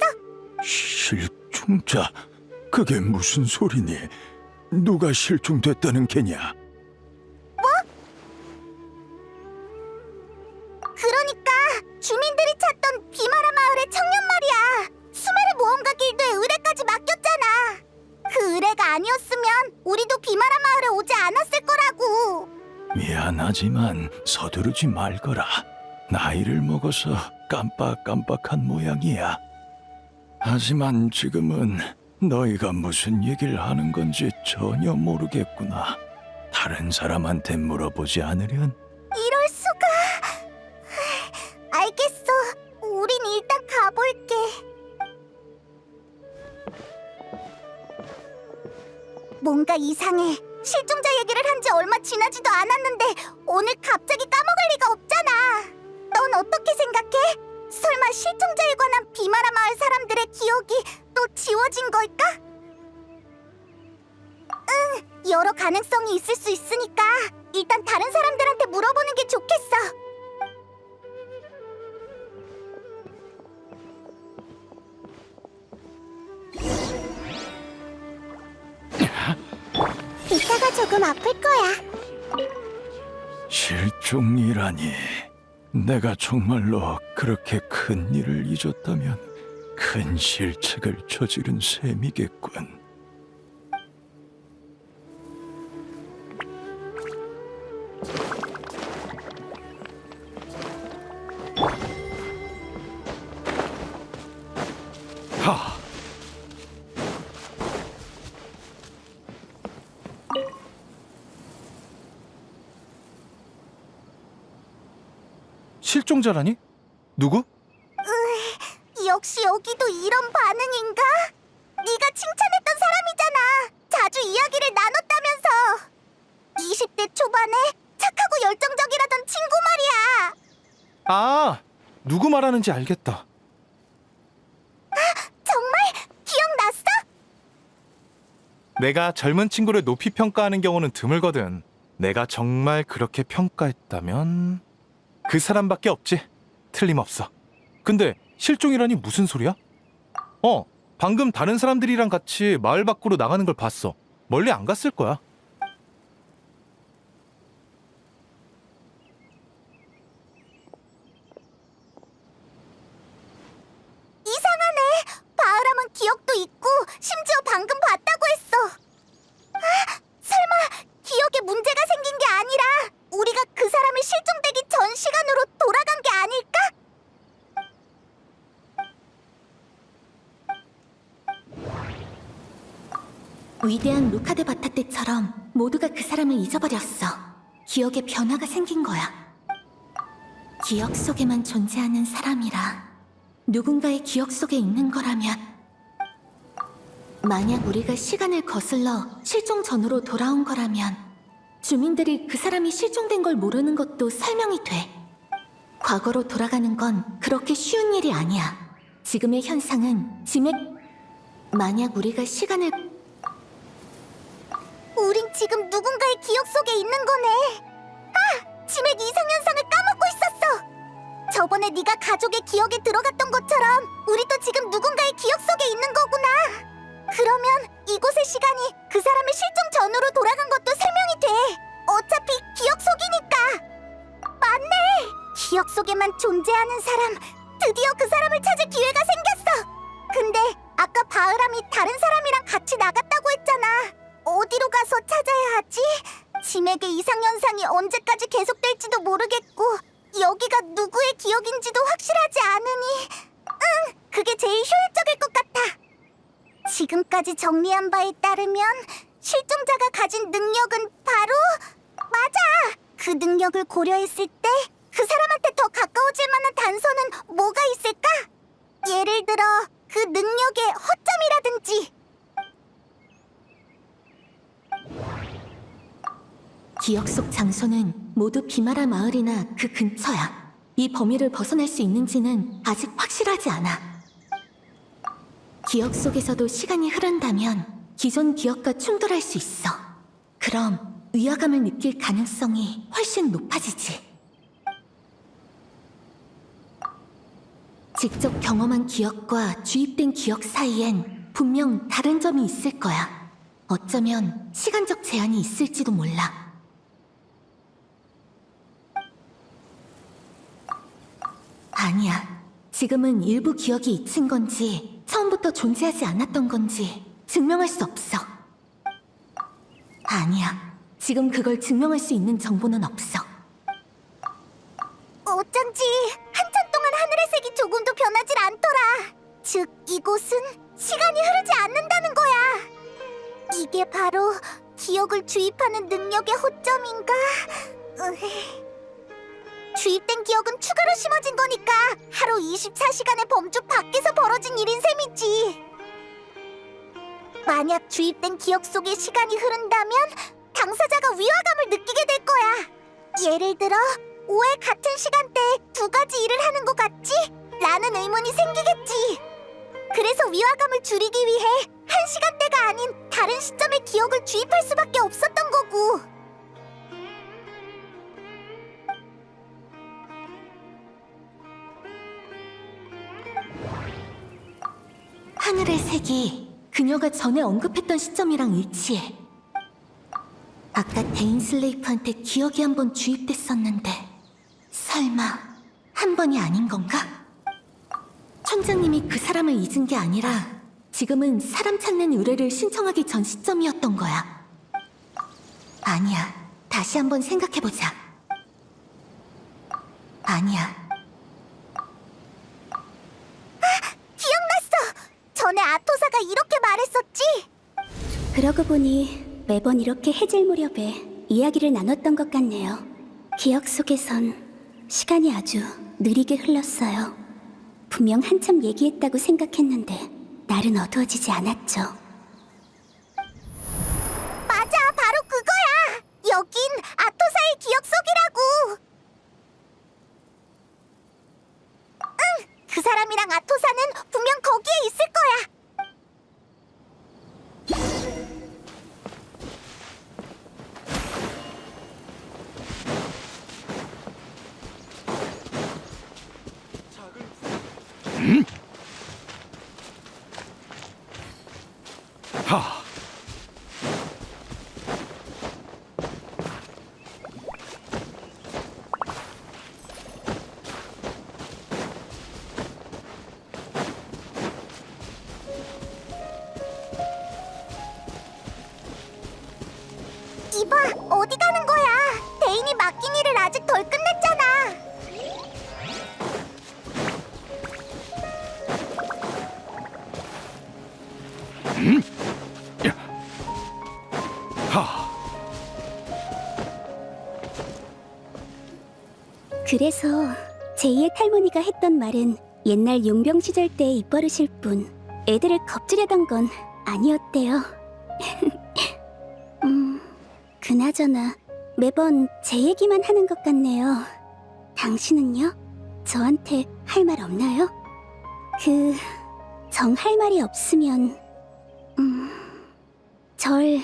실종자? 그게 무슨 소리니? 누가 실종됐다는 게냐? 그러니까 주민들이 찾던 비마라 마을의 청년 말이야. 수메르 모험가 길드에 의뢰까지 맡겼잖아. 그 의뢰가 아니었으면 우리도 비마라 마을에 오지 않았을 거라고. 미안하지만 서두르지 말거라. 나이를 먹어서 깜빡깜빡한 모양이야. 하지만 지금은 너희가 무슨 얘기를 하는 건지 전혀 모르겠구나. 다른 사람한테 물어보지 않으련? 이럴 수가. 알겠어. 우린 일단 가볼게. 뭔가 이상해. 실종자 얘기를 한 지 얼마 지나지도 않았는데 오늘 갑자기 까먹을 리가 없잖아. 넌 어떻게 생각해? 설마 실종자에 관한 비마라 마을 사람들의 기억이 또 지워진 걸까? 응, 여러 가능성이 있을 수 있으니까 일단 다른 사람들한테 물어보는 게 좋겠어. 이따가 조금 아플 거야. 실종이라니. 내가 정말로 그렇게 큰 일을 잊었다면 큰 실책을 저지른 셈이겠군. 하. 실종자라니? 누구? 역시 여기도 이런 반응인가? 네가 칭찬했던 사람이잖아. 자주 이야기를 나눴다면서. 20대 초반에 착하고 열정적이라던 친구 말이야. 아, 누구 말하는지 알겠다. 정말? 기억났어? 내가 젊은 친구를 높이 평가하는 경우는 드물거든. 내가 정말 그렇게 평가했다면 그 사람밖에 없지. 틀림없어. 근데 실종이라니 무슨 소리야? 방금 다른 사람들이랑 같이 마을 밖으로 나가는 걸 봤어. 멀리 안 갔을 거야. 위대한 루카드 바타 때처럼 모두가 그 사람을 잊어버렸어. 기억에 변화가 생긴 거야. 기억 속에만 존재하는 사람이라 누군가의 기억 속에 있는 거라면, 만약 우리가 시간을 거슬러 실종 전으로 돌아온 거라면 주민들이 그 사람이 실종된 걸 모르는 것도 설명이 돼. 과거로 돌아가는 건 그렇게 쉬운 일이 아니야. 지금의 현상은 만약 우리가 시간을 우린 지금 누군가의 기억 속에 있는 거네. 아! 치맥 이상현상을 까먹고 있었어. 저번에 네가 가족의 기억에 들어갔던 것처럼 우리도 지금 누군가의 기억 속에 있는 거구나. 그러면 이곳의 시간이 그 사람의 실종 전으로 돌아간 것도 설명이 돼. 어차피 기억 속이니까. 맞네. 기억 속에만 존재하는 사람. 드디어 그 사람을 찾을 기회가 생겼어. 근데 아까 바흐람이 다른 사람이랑 같이 나갔다고 했잖아. 어디로 가서 찾아야 하지? 치맥의 이상현상이 언제까지 계속될지도 모르겠고 여기가 누구의 기억인지도 확실하지 않으니 그게 제일 효율적일 것 같아. 지금까지 정리한 바에 따르면 실종자가 가진 능력은 바로 맞아! 그 능력을 고려했을 때 그 사람한테 더 가까워질 만한 단서는 뭐가 있을까? 예를 들어 그 능력의 허점이라든지. 기억 속 장소는 모두 비마라 마을이나 그 근처야. 이 범위를 벗어날 수 있는지는 아직 확실하지 않아. 기억 속에서도 시간이 흐른다면 기존 기억과 충돌할 수 있어. 그럼 위화감을 느낄 가능성이 훨씬 높아지지. 직접 경험한 기억과 주입된 기억 사이엔 분명 다른 점이 있을 거야. 어쩌면 시간적 제한이 있을지도 몰라. 아니야. 지금은 일부 기억이 잊힌 건지 처음부터 존재하지 않았던 건지 증명할 수 없어. 아니야. 지금 그걸 증명할 수 있는 정보는 없어. 어쩐지 한참 동안 하늘의 색이 조금도 변하질 않더라. 즉, 이곳은 시간이 흐르지 않는다는 거야. 이게 바로 기억을 주입하는 능력의 허점인가? 주입된 기억은 추가로 심어진 거니까 하루 24시간의 범주 밖에서 벌어진 일인 셈이지. 만약 주입된 기억 속에 시간이 흐른다면 당사자가 위화감을 느끼게 될 거야. 예를 들어 5회 같은 시간대에 두 가지 일을 하는 것 같지? 라는 의문이 생기겠지. 그래서 위화감을 줄이기 위해 한 시간대가 아닌 다른 시점에 기억을 주입할 수밖에 없었던 거고. 하늘의 색이 그녀가 전에 언급했던 시점이랑 일치해. 아까 데인 슬레이프한테 기억이 한 번 주입됐었는데 설마 한 번이 아닌 건가? 촌장님이 그 사람을 잊은 게 아니라 지금은 사람 찾는 의뢰를 신청하기 전 시점이었던 거야. 아니야. 다시 한번 생각해보자. 아니야. 기억났어! 전에 아토사가 이렇게 말했었지? 그러고 보니 매번 이렇게 해질 무렵에 이야기를 나눴던 것 같네요. 기억 속에선 시간이 아주 느리게 흘렀어요. 분명 한참 얘기했다고 생각했는데 날은 어두워지지 않았죠. 맞아, 바로 그거야! 여긴 아토사의 기억 속이라고! 그 사람이랑 아토사는 분명 거기에 있을 거야! 하! 이봐, 어디 가는 거야? 데인이 맡긴 일을 아직 덜 끝냈잖아! 그래서 제2의 탈모니가 했던 말은 옛날 용병 시절 때의 입버릇일 뿐 애들을 겁주려던 건 아니었대요. 그나저나 매번 제 얘기만 하는 것 같네요. 당신은요? 저한테 할 말 없나요? 정할 말이 없으면 절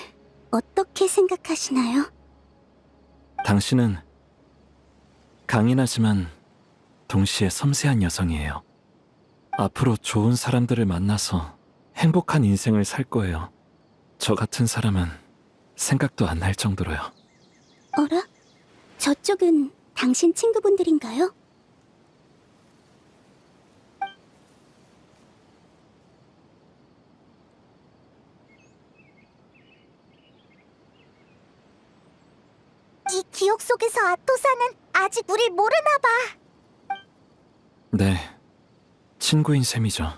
어떻게 생각하시나요? 당신은 강인하지만 동시에 섬세한 여성이에요. 앞으로 좋은 사람들을 만나서 행복한 인생을 살 거예요. 저 같은 사람은 생각도 안 날 정도로요. 어라? 저쪽은 당신 친구분들인가요? 이 기억 속에서 아토사는 아직 우릴 모르나 봐. 네, 친구인 셈이죠.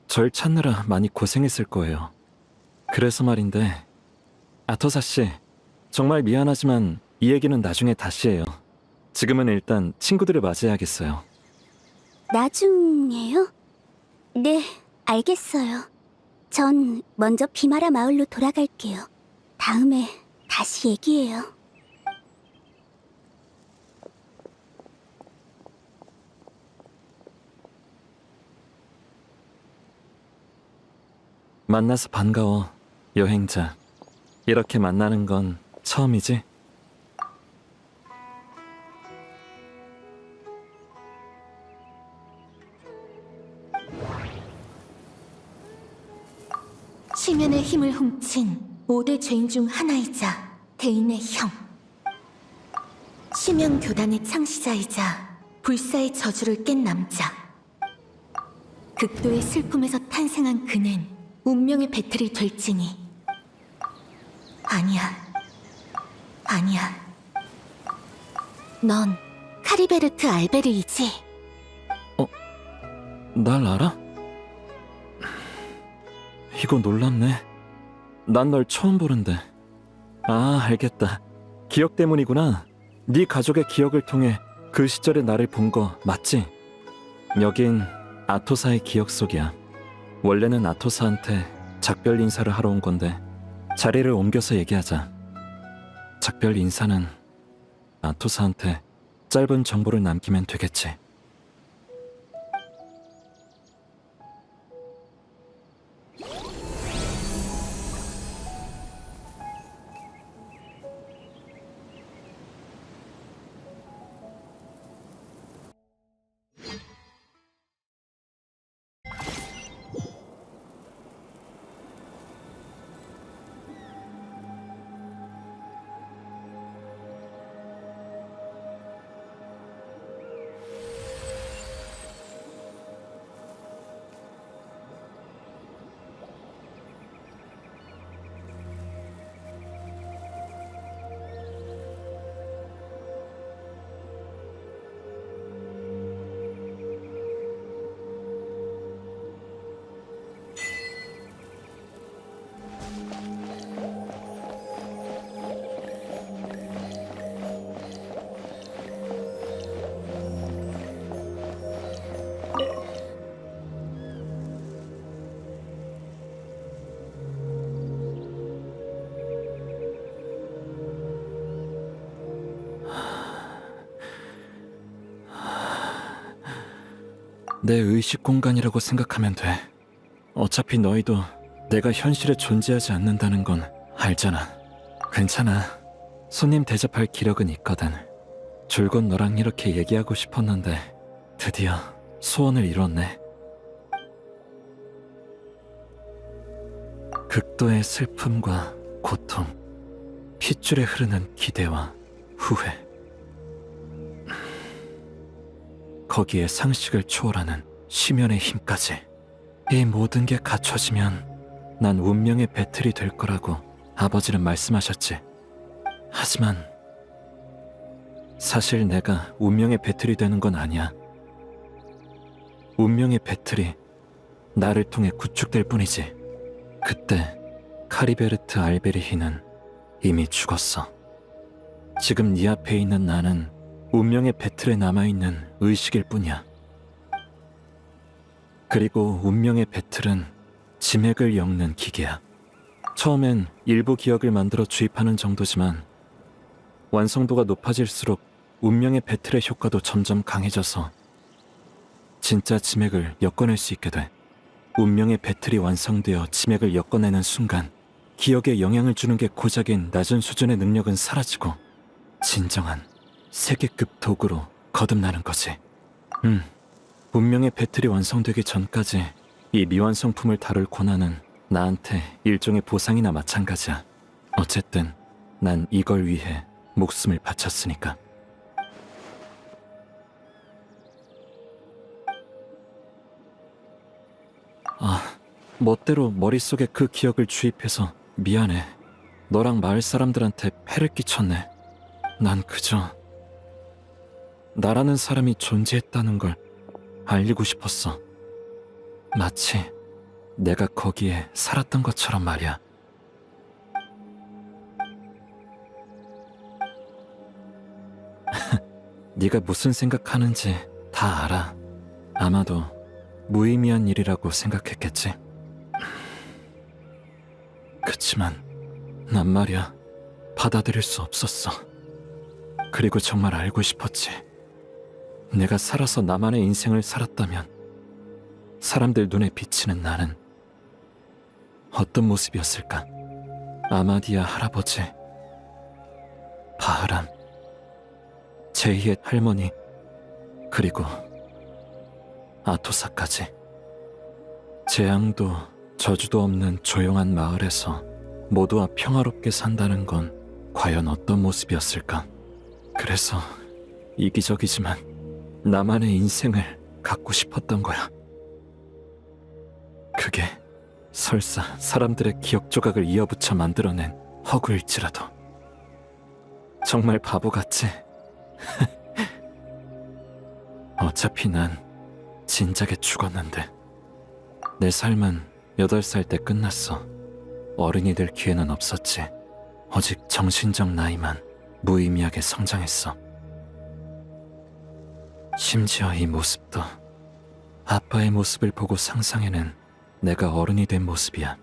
절 찾느라 많이 고생했을 거예요. 그래서 말인데, 아토사 씨, 정말 미안하지만 이 얘기는 나중에 다시 해요. 지금은 일단 친구들을 맞이해야겠어요. 나중에요? 네, 알겠어요. 전 먼저 비마라 마을로 돌아갈게요. 다음에 다시 얘기해요. 만나서 반가워, 여행자. 이렇게 만나는 건 처음이지? 시면의 힘을 훔친 5대 죄인 중 하나이자 대인의 형. 시면 교단의 창시자이자 불사의 저주를 깬 남자. 극도의 슬픔에서 탄생한 그는 운명의 배틀이 될지니. 아니야. 넌 카리베르트 알베르이지? 날 알아? 이거 놀랍네. 난 널 처음 보는데. 아, 알겠다. 기억 때문이구나. 네 가족의 기억을 통해 그 시절의 나를 본 거 맞지? 여긴 아토사의 기억 속이야. 원래는 아토사한테 작별 인사를 하러 온 건데 자리를 옮겨서 얘기하자. 작별 인사는 아토사한테 짧은 정보를 남기면 되겠지. 내 의식 공간이라고 생각하면 돼. 어차피 너희도 내가 현실에 존재하지 않는다는 건 알잖아. 괜찮아. 손님 대접할 기력은 있거든. 줄곧 너랑 이렇게 얘기하고 싶었는데 드디어 소원을 이뤘네. 극도의 슬픔과 고통, 핏줄에 흐르는 기대와 후회. 거기에 상식을 초월하는 심연의 힘까지. 이 모든 게 갖춰지면 난 운명의 배틀이 될 거라고 아버지는 말씀하셨지. 하지만 사실 내가 운명의 배틀이 되는 건 아니야. 운명의 배틀이 나를 통해 구축될 뿐이지. 그때 카리베르트 알베리히는 이미 죽었어. 지금 네 앞에 있는 나는 운명의 배틀에 남아있는 의식일 뿐이야. 그리고 운명의 배틀은 지맥을 엮는 기계야. 처음엔 일부 기억을 만들어 주입하는 정도지만 완성도가 높아질수록 운명의 배틀의 효과도 점점 강해져서 진짜 지맥을 엮어낼 수 있게 돼. 운명의 배틀이 완성되어 지맥을 엮어내는 순간 기억에 영향을 주는 게 고작인 낮은 수준의 능력은 사라지고 진정한 세계급 도구로 거듭나는 거지. 운명의 배틀이 완성되기 전까지 이 미완성품을 다룰 고난은 나한테 일종의 보상이나 마찬가지야. 어쨌든 난 이걸 위해 목숨을 바쳤으니까. 멋대로 머릿속에 그 기억을 주입해서 미안해. 너랑 마을 사람들한테 폐를 끼쳤네. 난 그저 나라는 사람이 존재했다는 걸 알리고 싶었어. 마치 내가 거기에 살았던 것처럼 말이야. 네가 무슨 생각하는지 다 알아. 아마도 무의미한 일이라고 생각했겠지. 그치만 난 말이야 받아들일 수 없었어. 그리고 정말 알고 싶었지. 내가 살아서 나만의 인생을 살았다면 사람들 눈에 비치는 나는 어떤 모습이었을까? 아마디아 할아버지, 바흐람, 제이의 할머니, 그리고 아토사까지. 재앙도 저주도 없는 조용한 마을에서 모두와 평화롭게 산다는 건 과연 어떤 모습이었을까? 그래서 이기적이지만 나만의 인생을 갖고 싶었던 거야. 그게 설사 사람들의 기억 조각을 이어붙여 만들어낸 허구일지라도. 정말 바보같지? 어차피 난 진작에 죽었는데. 내 삶은 8살 때 끝났어. 어른이 될 기회는 없었지. 오직 정신적 나이만 무의미하게 성장했어. 심지어 이 모습도 아빠의 모습을 보고 상상해낸 내가 어른이 된 모습이야.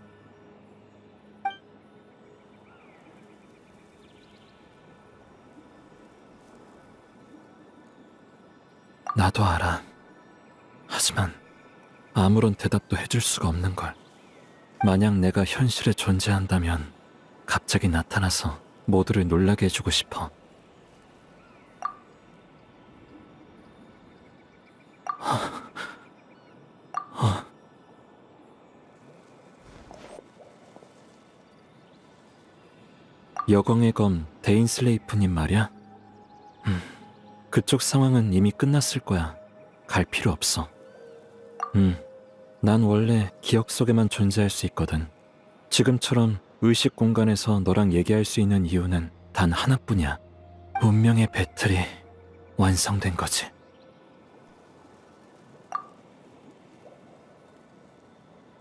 나도 알아. 하지만 아무런 대답도 해줄 수가 없는 걸. 만약 내가 현실에 존재한다면 갑자기 나타나서 모두를 놀라게 해주고 싶어. 여광의 검 데인슬레이프님 말이야? 그쪽 상황은 이미 끝났을 거야. 갈 필요 없어. 난 원래 기억 속에만 존재할 수 있거든. 지금처럼 의식 공간에서 너랑 얘기할 수 있는 이유는 단 하나뿐이야. 운명의 배틀이 완성된 거지.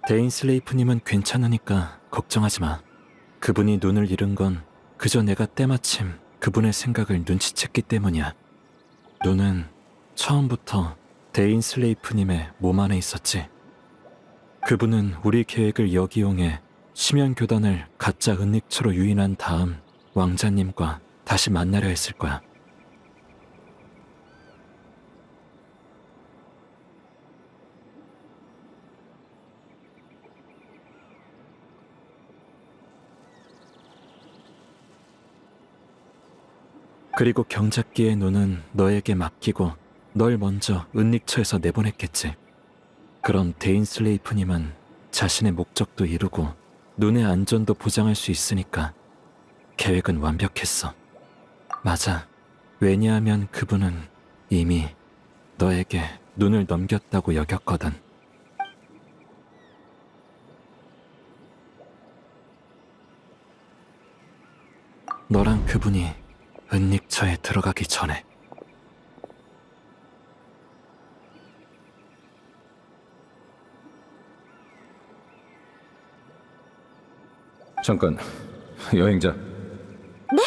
데인슬레이프님은 괜찮으니까 걱정하지 마. 그분이 눈을 잃은 건 그저 내가 때마침 그분의 생각을 눈치챘기 때문이야. 눈은 처음부터 데인슬레이프님의 몸 안에 있었지. 그분은 우리 계획을 역이용해 심연교단을 가짜 은닉처로 유인한 다음 왕자님과 다시 만나려 했을 거야. 그리고 경작기의 눈은 너에게 맡기고 널 먼저 은닉처에서 내보냈겠지. 그럼 데인슬레이프님은 자신의 목적도 이루고 눈의 안전도 보장할 수 있으니까 계획은 완벽했어. 맞아. 왜냐하면 그분은 이미 너에게 눈을 넘겼다고 여겼거든. 너랑 그분이 은닉처에 들어가기 전에. 잠깐, 여행자. 네?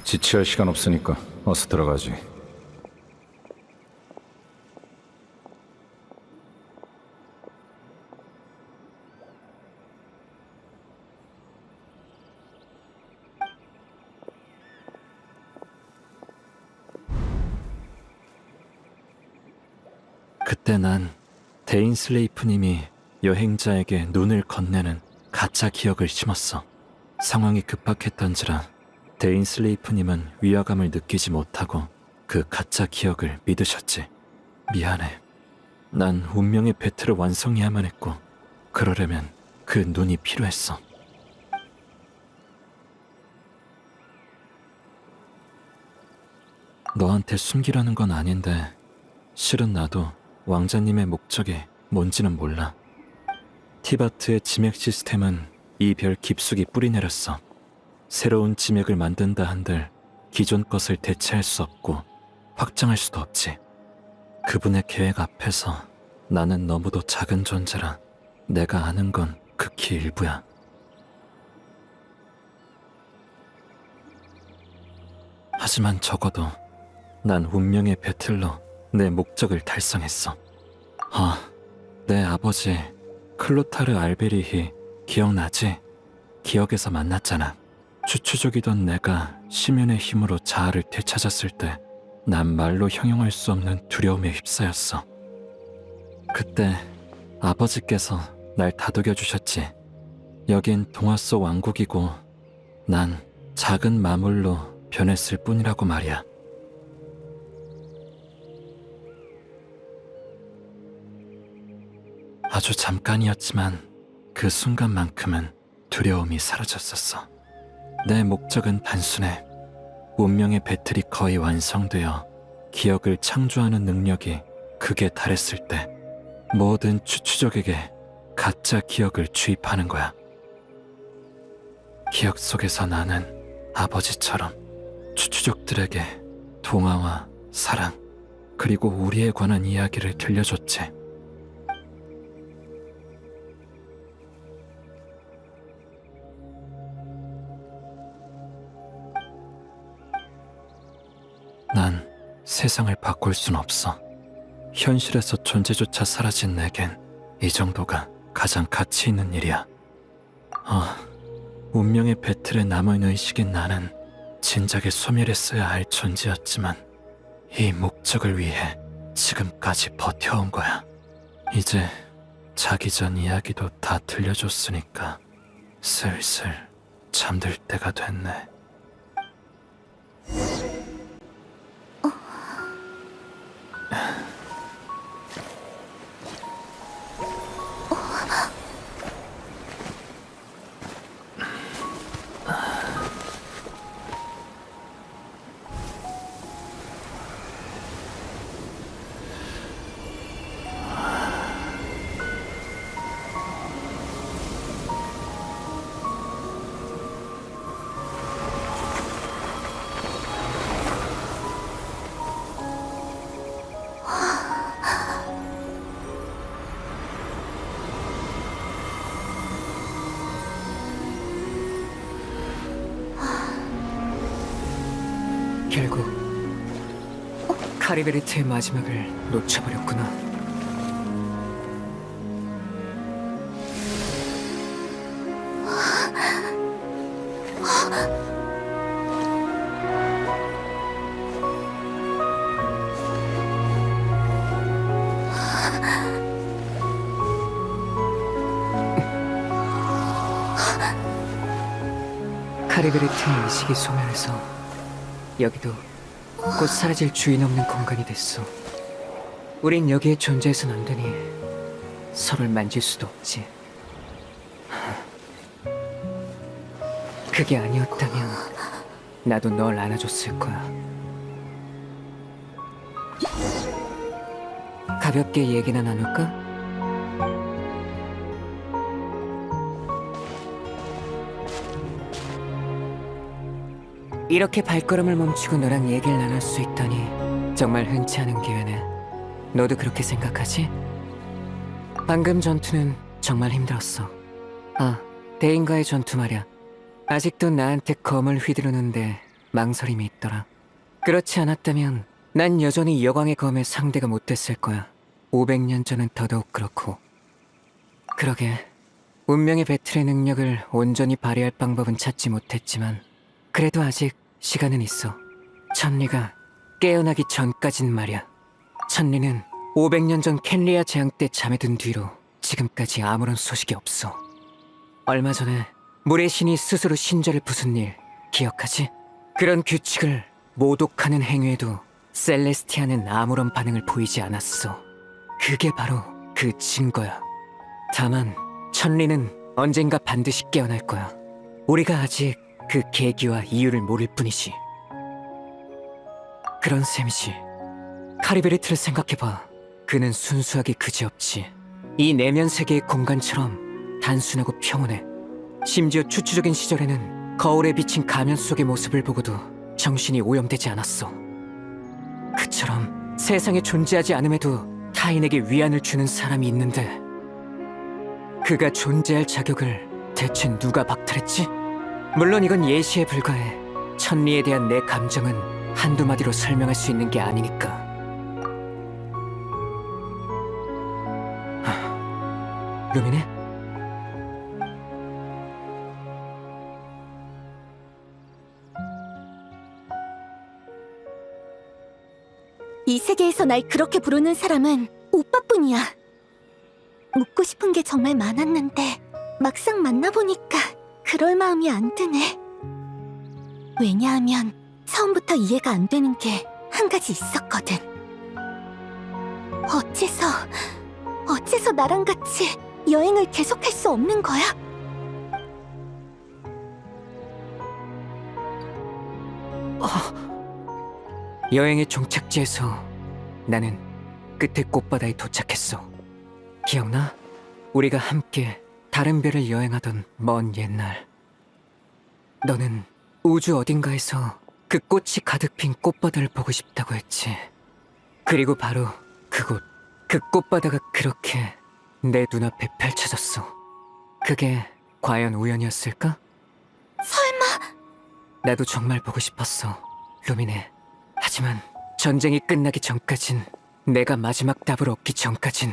지체할 시간 없으니까 어서 들어가지. 그때 난 데인 슬레이프님이 여행자에게 눈을 건네는 가짜 기억을 심었어. 상황이 급박했던지라 데인 슬레이프님은 위화감을 느끼지 못하고 그 가짜 기억을 믿으셨지. 미안해. 난 운명의 배틀을 완성해야만 했고 그러려면 그 눈이 필요했어. 너한테 숨기라는 건 아닌데 실은 나도 왕자님의 목적이 뭔지는 몰라. 티바트의 지맥 시스템은 이 별 깊숙이 뿌리내렸어. 새로운 지맥을 만든다 한들 기존 것을 대체할 수 없고 확장할 수도 없지. 그분의 계획 앞에서 나는 너무도 작은 존재라 내가 아는 건 극히 일부야. 하지만 적어도 난 운명의 배틀로 내 목적을 달성했어. 내 아버지 클로타르 알베리히 기억나지? 기억에서 만났잖아. 추추족이던 내가 심연의 힘으로 자아를 되찾았을 때 난 말로 형용할 수 없는 두려움에 휩싸였어. 그때 아버지께서 날 다독여 주셨지. 여긴 동화 속 왕국이고 난 작은 마물로 변했을 뿐이라고 말이야. 아주 잠깐이었지만 그 순간만큼은 두려움이 사라졌었어. 내 목적은 단순해. 운명의 배틀이 거의 완성되어 기억을 창조하는 능력이 극에 달했을 때 모든 추추족에게 가짜 기억을 주입하는 거야. 기억 속에서 나는 아버지처럼 추추족들에게 동화와 사랑 그리고 우리에 관한 이야기를 들려줬지. 난 세상을 바꿀 순 없어. 현실에서 존재조차 사라진 내겐 이 정도가 가장 가치 있는 일이야. 운명의 배틀에 남은 의식인 나는 진작에 소멸했어야 할 존재였지만 이 목적을 위해 지금까지 버텨온 거야. 이제 자기 전 이야기도 다 들려줬으니까 슬슬 잠들 때가 됐네. 결국 카리베리트의 마지막을 놓쳐버렸구나. 카리베리트의 의식이 소멸해서 여기도 곧 사라질 주인 없는 공간이 됐어. 우린 여기에 존재해선 안 되니 서로를 만질 수도 없지. 그게 아니었다면 나도 널 안아줬을 거야. 가볍게 얘기나 나눌까? 이렇게 발걸음을 멈추고 너랑 얘기를 나눌 수 있다니 정말 흔치 않은 기회네. 너도 그렇게 생각하지? 방금 전투는 정말 힘들었어. 데인과의 전투 말이야. 아직도 나한테 검을 휘두르는데 망설임이 있더라. 그렇지 않았다면 난 여전히 여광의 검의 상대가 못 됐을 거야. 500년 전은 더더욱 그렇고. 그러게, 운명의 배틀의 능력을 온전히 발휘할 방법은 찾지 못했지만 그래도 아직 시간은 있어. 천리가 깨어나기 전까진 말이야. 천리는 500년 전 켄리아 재앙 때 잠에 든 뒤로 지금까지 아무런 소식이 없어. 얼마 전에 물의 신이 스스로 신전을 부순 일 기억하지? 그런 규칙을 모독하는 행위에도 셀레스티아는 아무런 반응을 보이지 않았어. 그게 바로 그 증거야. 다만 천리는 언젠가 반드시 깨어날 거야. 우리가 아직 그 계기와 이유를 모를 뿐이지. 그런 셈이지. 카리베리트를 생각해봐. 그는 순수하기 그지없지. 이 내면 세계의 공간처럼 단순하고 평온해. 심지어 추추적인 시절에는 거울에 비친 가면 속의 모습을 보고도 정신이 오염되지 않았어. 그처럼 세상에 존재하지 않음에도 타인에게 위안을 주는 사람이 있는데 그가 존재할 자격을 대체 누가 박탈했지? 물론 이건 예시에 불과해. 천리에 대한 내 감정은 한두 마디로 설명할 수 있는 게 아니니까. 루미네? 이 세계에서 날 그렇게 부르는 사람은 오빠뿐이야. 묻고 싶은 게 정말 많았는데 막상 만나보니까 그럴 마음이 안 드네. 왜냐하면 처음부터 이해가 안 되는 게 한 가지 있었거든. 어째서 나랑 같이 여행을 계속할 수 없는 거야? 여행의 종착지에서 나는 끝에 꽃바다에 도착했어. 기억나? 우리가 함께 다른 별을 여행하던 먼 옛날. 너는 우주 어딘가에서 그 꽃이 가득 핀 꽃바다를 보고 싶다고 했지. 그리고 바로 그곳, 그 꽃바다가 그렇게 내 눈앞에 펼쳐졌어. 그게 과연 우연이었을까? 설마 나도 정말 보고 싶었어, 루미네. 하지만 전쟁이 끝나기 전까진, 내가 마지막 답을 얻기 전까진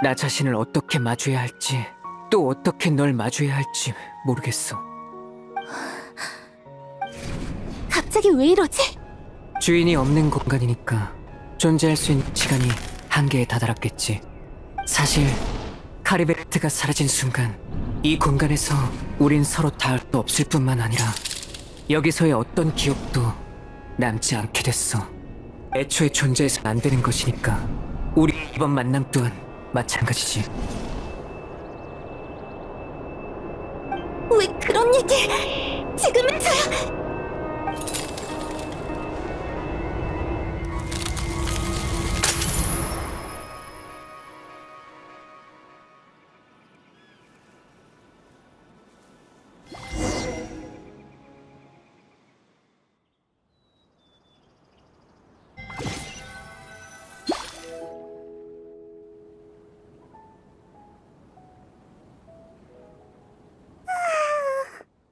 나 자신을 어떻게 마주해야 할지, 또 어떻게 널 마주해야 할지 모르겠어. 갑자기 왜 이러지? 주인이 없는 공간이니까 존재할 수 있는 시간이 한계에 다다랐겠지. 사실 카리베르트가 사라진 순간 이 공간에서 우린 서로 닿을 수 없을 뿐만 아니라 여기서의 어떤 기억도 남지 않게 됐어. 애초에 존재해서 안 되는 것이니까 우리의 이번 만남 또한 마찬가지지. 왜 그런 얘기 지금부터야?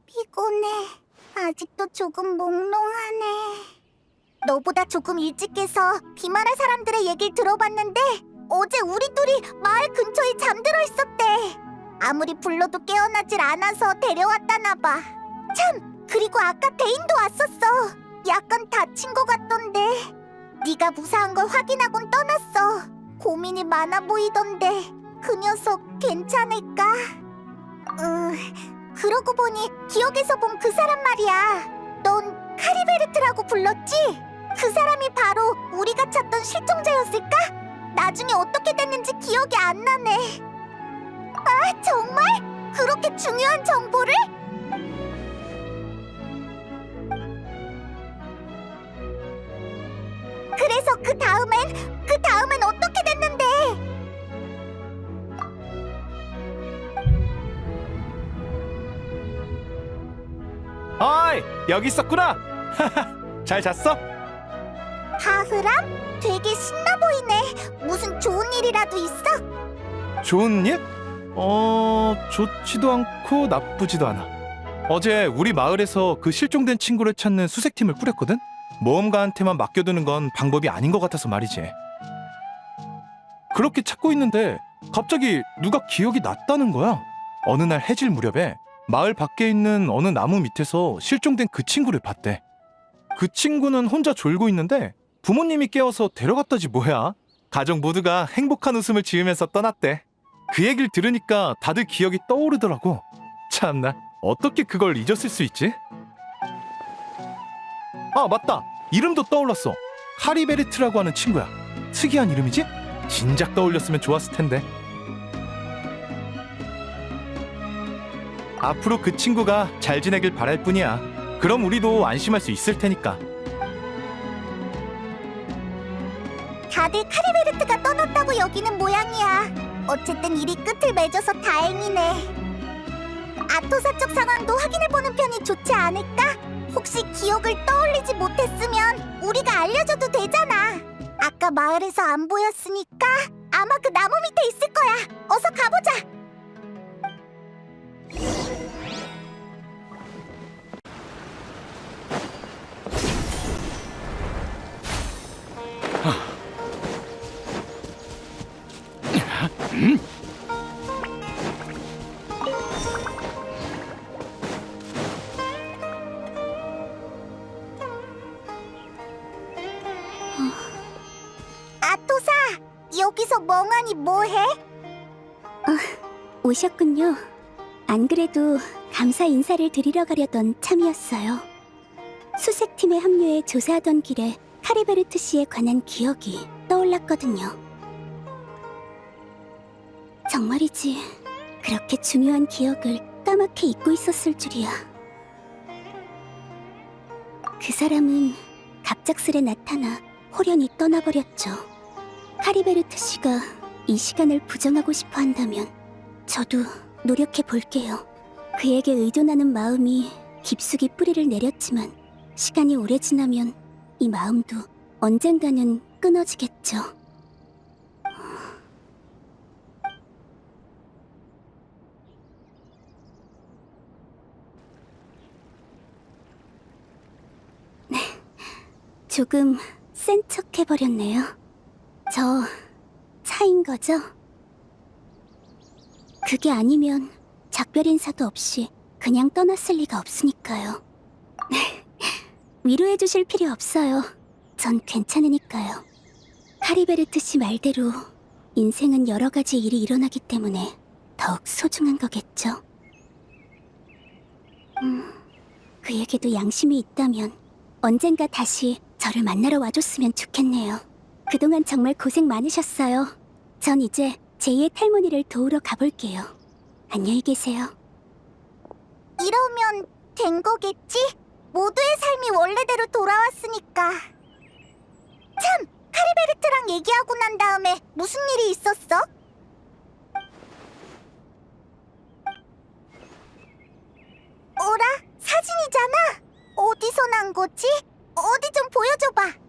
피곤해. 아직도 조금 몽롱하네. 너보다 조금 일찍 깨서 비마라 사람들의 얘기를 들어봤는데 어제 우리 둘이 마을 근처에 잠들어 있었대. 아무리 불러도 깨어나질 않아서 데려왔다나 봐. 참, 그리고 아까 데인도 왔었어. 약간 다친 것 같던데. 네가 무사한 걸 확인하곤 떠났어. 고민이 많아 보이던데 그 녀석 괜찮을까? 그러고 보니 기억에서 본 그 사람 말이야. 넌 카리베르트라고 불렀지? 그 사람이 바로 우리가 찾던 실종자였을까? 나중에 어떻게 됐는지 기억이 안 나네. 아, 정말? 그렇게 중요한 정보를? 그래서 그 다음엔 어떻게 됐는데? 어이, 여기 있었구나. 잘 잤어? 하흐람? 되게 신나 보이네. 무슨 좋은 일이라도 있어? 좋은 일? 좋지도 않고 나쁘지도 않아. 어제 우리 마을에서 그 실종된 친구를 찾는 수색팀을 꾸렸거든? 모험가한테만 맡겨두는 건 방법이 아닌 것 같아서 말이지. 그렇게 찾고 있는데 갑자기 누가 기억이 났다는 거야. 어느 날 해질 무렵에 마을 밖에 있는 어느 나무 밑에서 실종된 그 친구를 봤대. 그 친구는 혼자 졸고 있는데 부모님이 깨워서 데려갔다지 뭐야. 가족 모두가 행복한 웃음을 지으면서 떠났대. 그 얘기를 들으니까 다들 기억이 떠오르더라고. 참나, 어떻게 그걸 잊었을 수 있지? 아, 맞다. 이름도 떠올랐어. 카리베르트라고 하는 친구야. 특이한 이름이지? 진작 떠올렸으면 좋았을 텐데. 앞으로 그 친구가 잘 지내길 바랄 뿐이야. 그럼 우리도 안심할 수 있을 테니까. 다들 카리베르트가 떠났다고 여기는 모양이야. 어쨌든 일이 끝을 맺어서 다행이네. 아토사 쪽 상황도 확인해보는 편이 좋지 않을까? 혹시 기억을 떠올리지 못했으면 우리가 알려줘도 되잖아. 아까 마을에서 안 보였으니까 아마 그 나무 밑에 있을 거야. 어서 가보자. 아토사, 여기서 멍하니 뭐해? 오셨군요. 안 그래도 감사 인사를 드리러 가려던 참이었어요. 수색팀에 합류해 조사하던 길에 카리베르트 씨에 관한 기억이 떠올랐거든요. 정말이지, 그렇게 중요한 기억을 까맣게 잊고 있었을 줄이야. 그 사람은 갑작스레 나타나 호련히 떠나버렸죠. 카리베르트 씨가 이 시간을 부정하고 싶어 한다면 저도 노력해 볼게요. 그에게 의존하는 마음이 깊숙이 뿌리를 내렸지만 시간이 오래 지나면 이 마음도 언젠가는 끊어지겠죠. 네, 조금 센 척 해버렸네요. 저 차인 거죠? 그게 아니면 작별 인사도 없이 그냥 떠났을 리가 없으니까요. 위로해 주실 필요 없어요. 전 괜찮으니까요. 카리베르트 씨 말대로 인생은 여러 가지 일이 일어나기 때문에 더욱 소중한 거겠죠. 그에게도 양심이 있다면 언젠가 다시 저를 만나러 와줬으면 좋겠네요. 그동안 정말 고생 많으셨어요. 전 이제 제2의 탈모니를 도우러 가볼게요. 안녕히 계세요. 이러면 된 거겠지? 모두의 삶이 원래대로 돌아왔으니까. 참! 카리베르트랑 얘기하고 난 다음에 무슨 일이 있었어? 어라? 사진이잖아? 어디서 난 거지? 어디 좀 보여줘봐.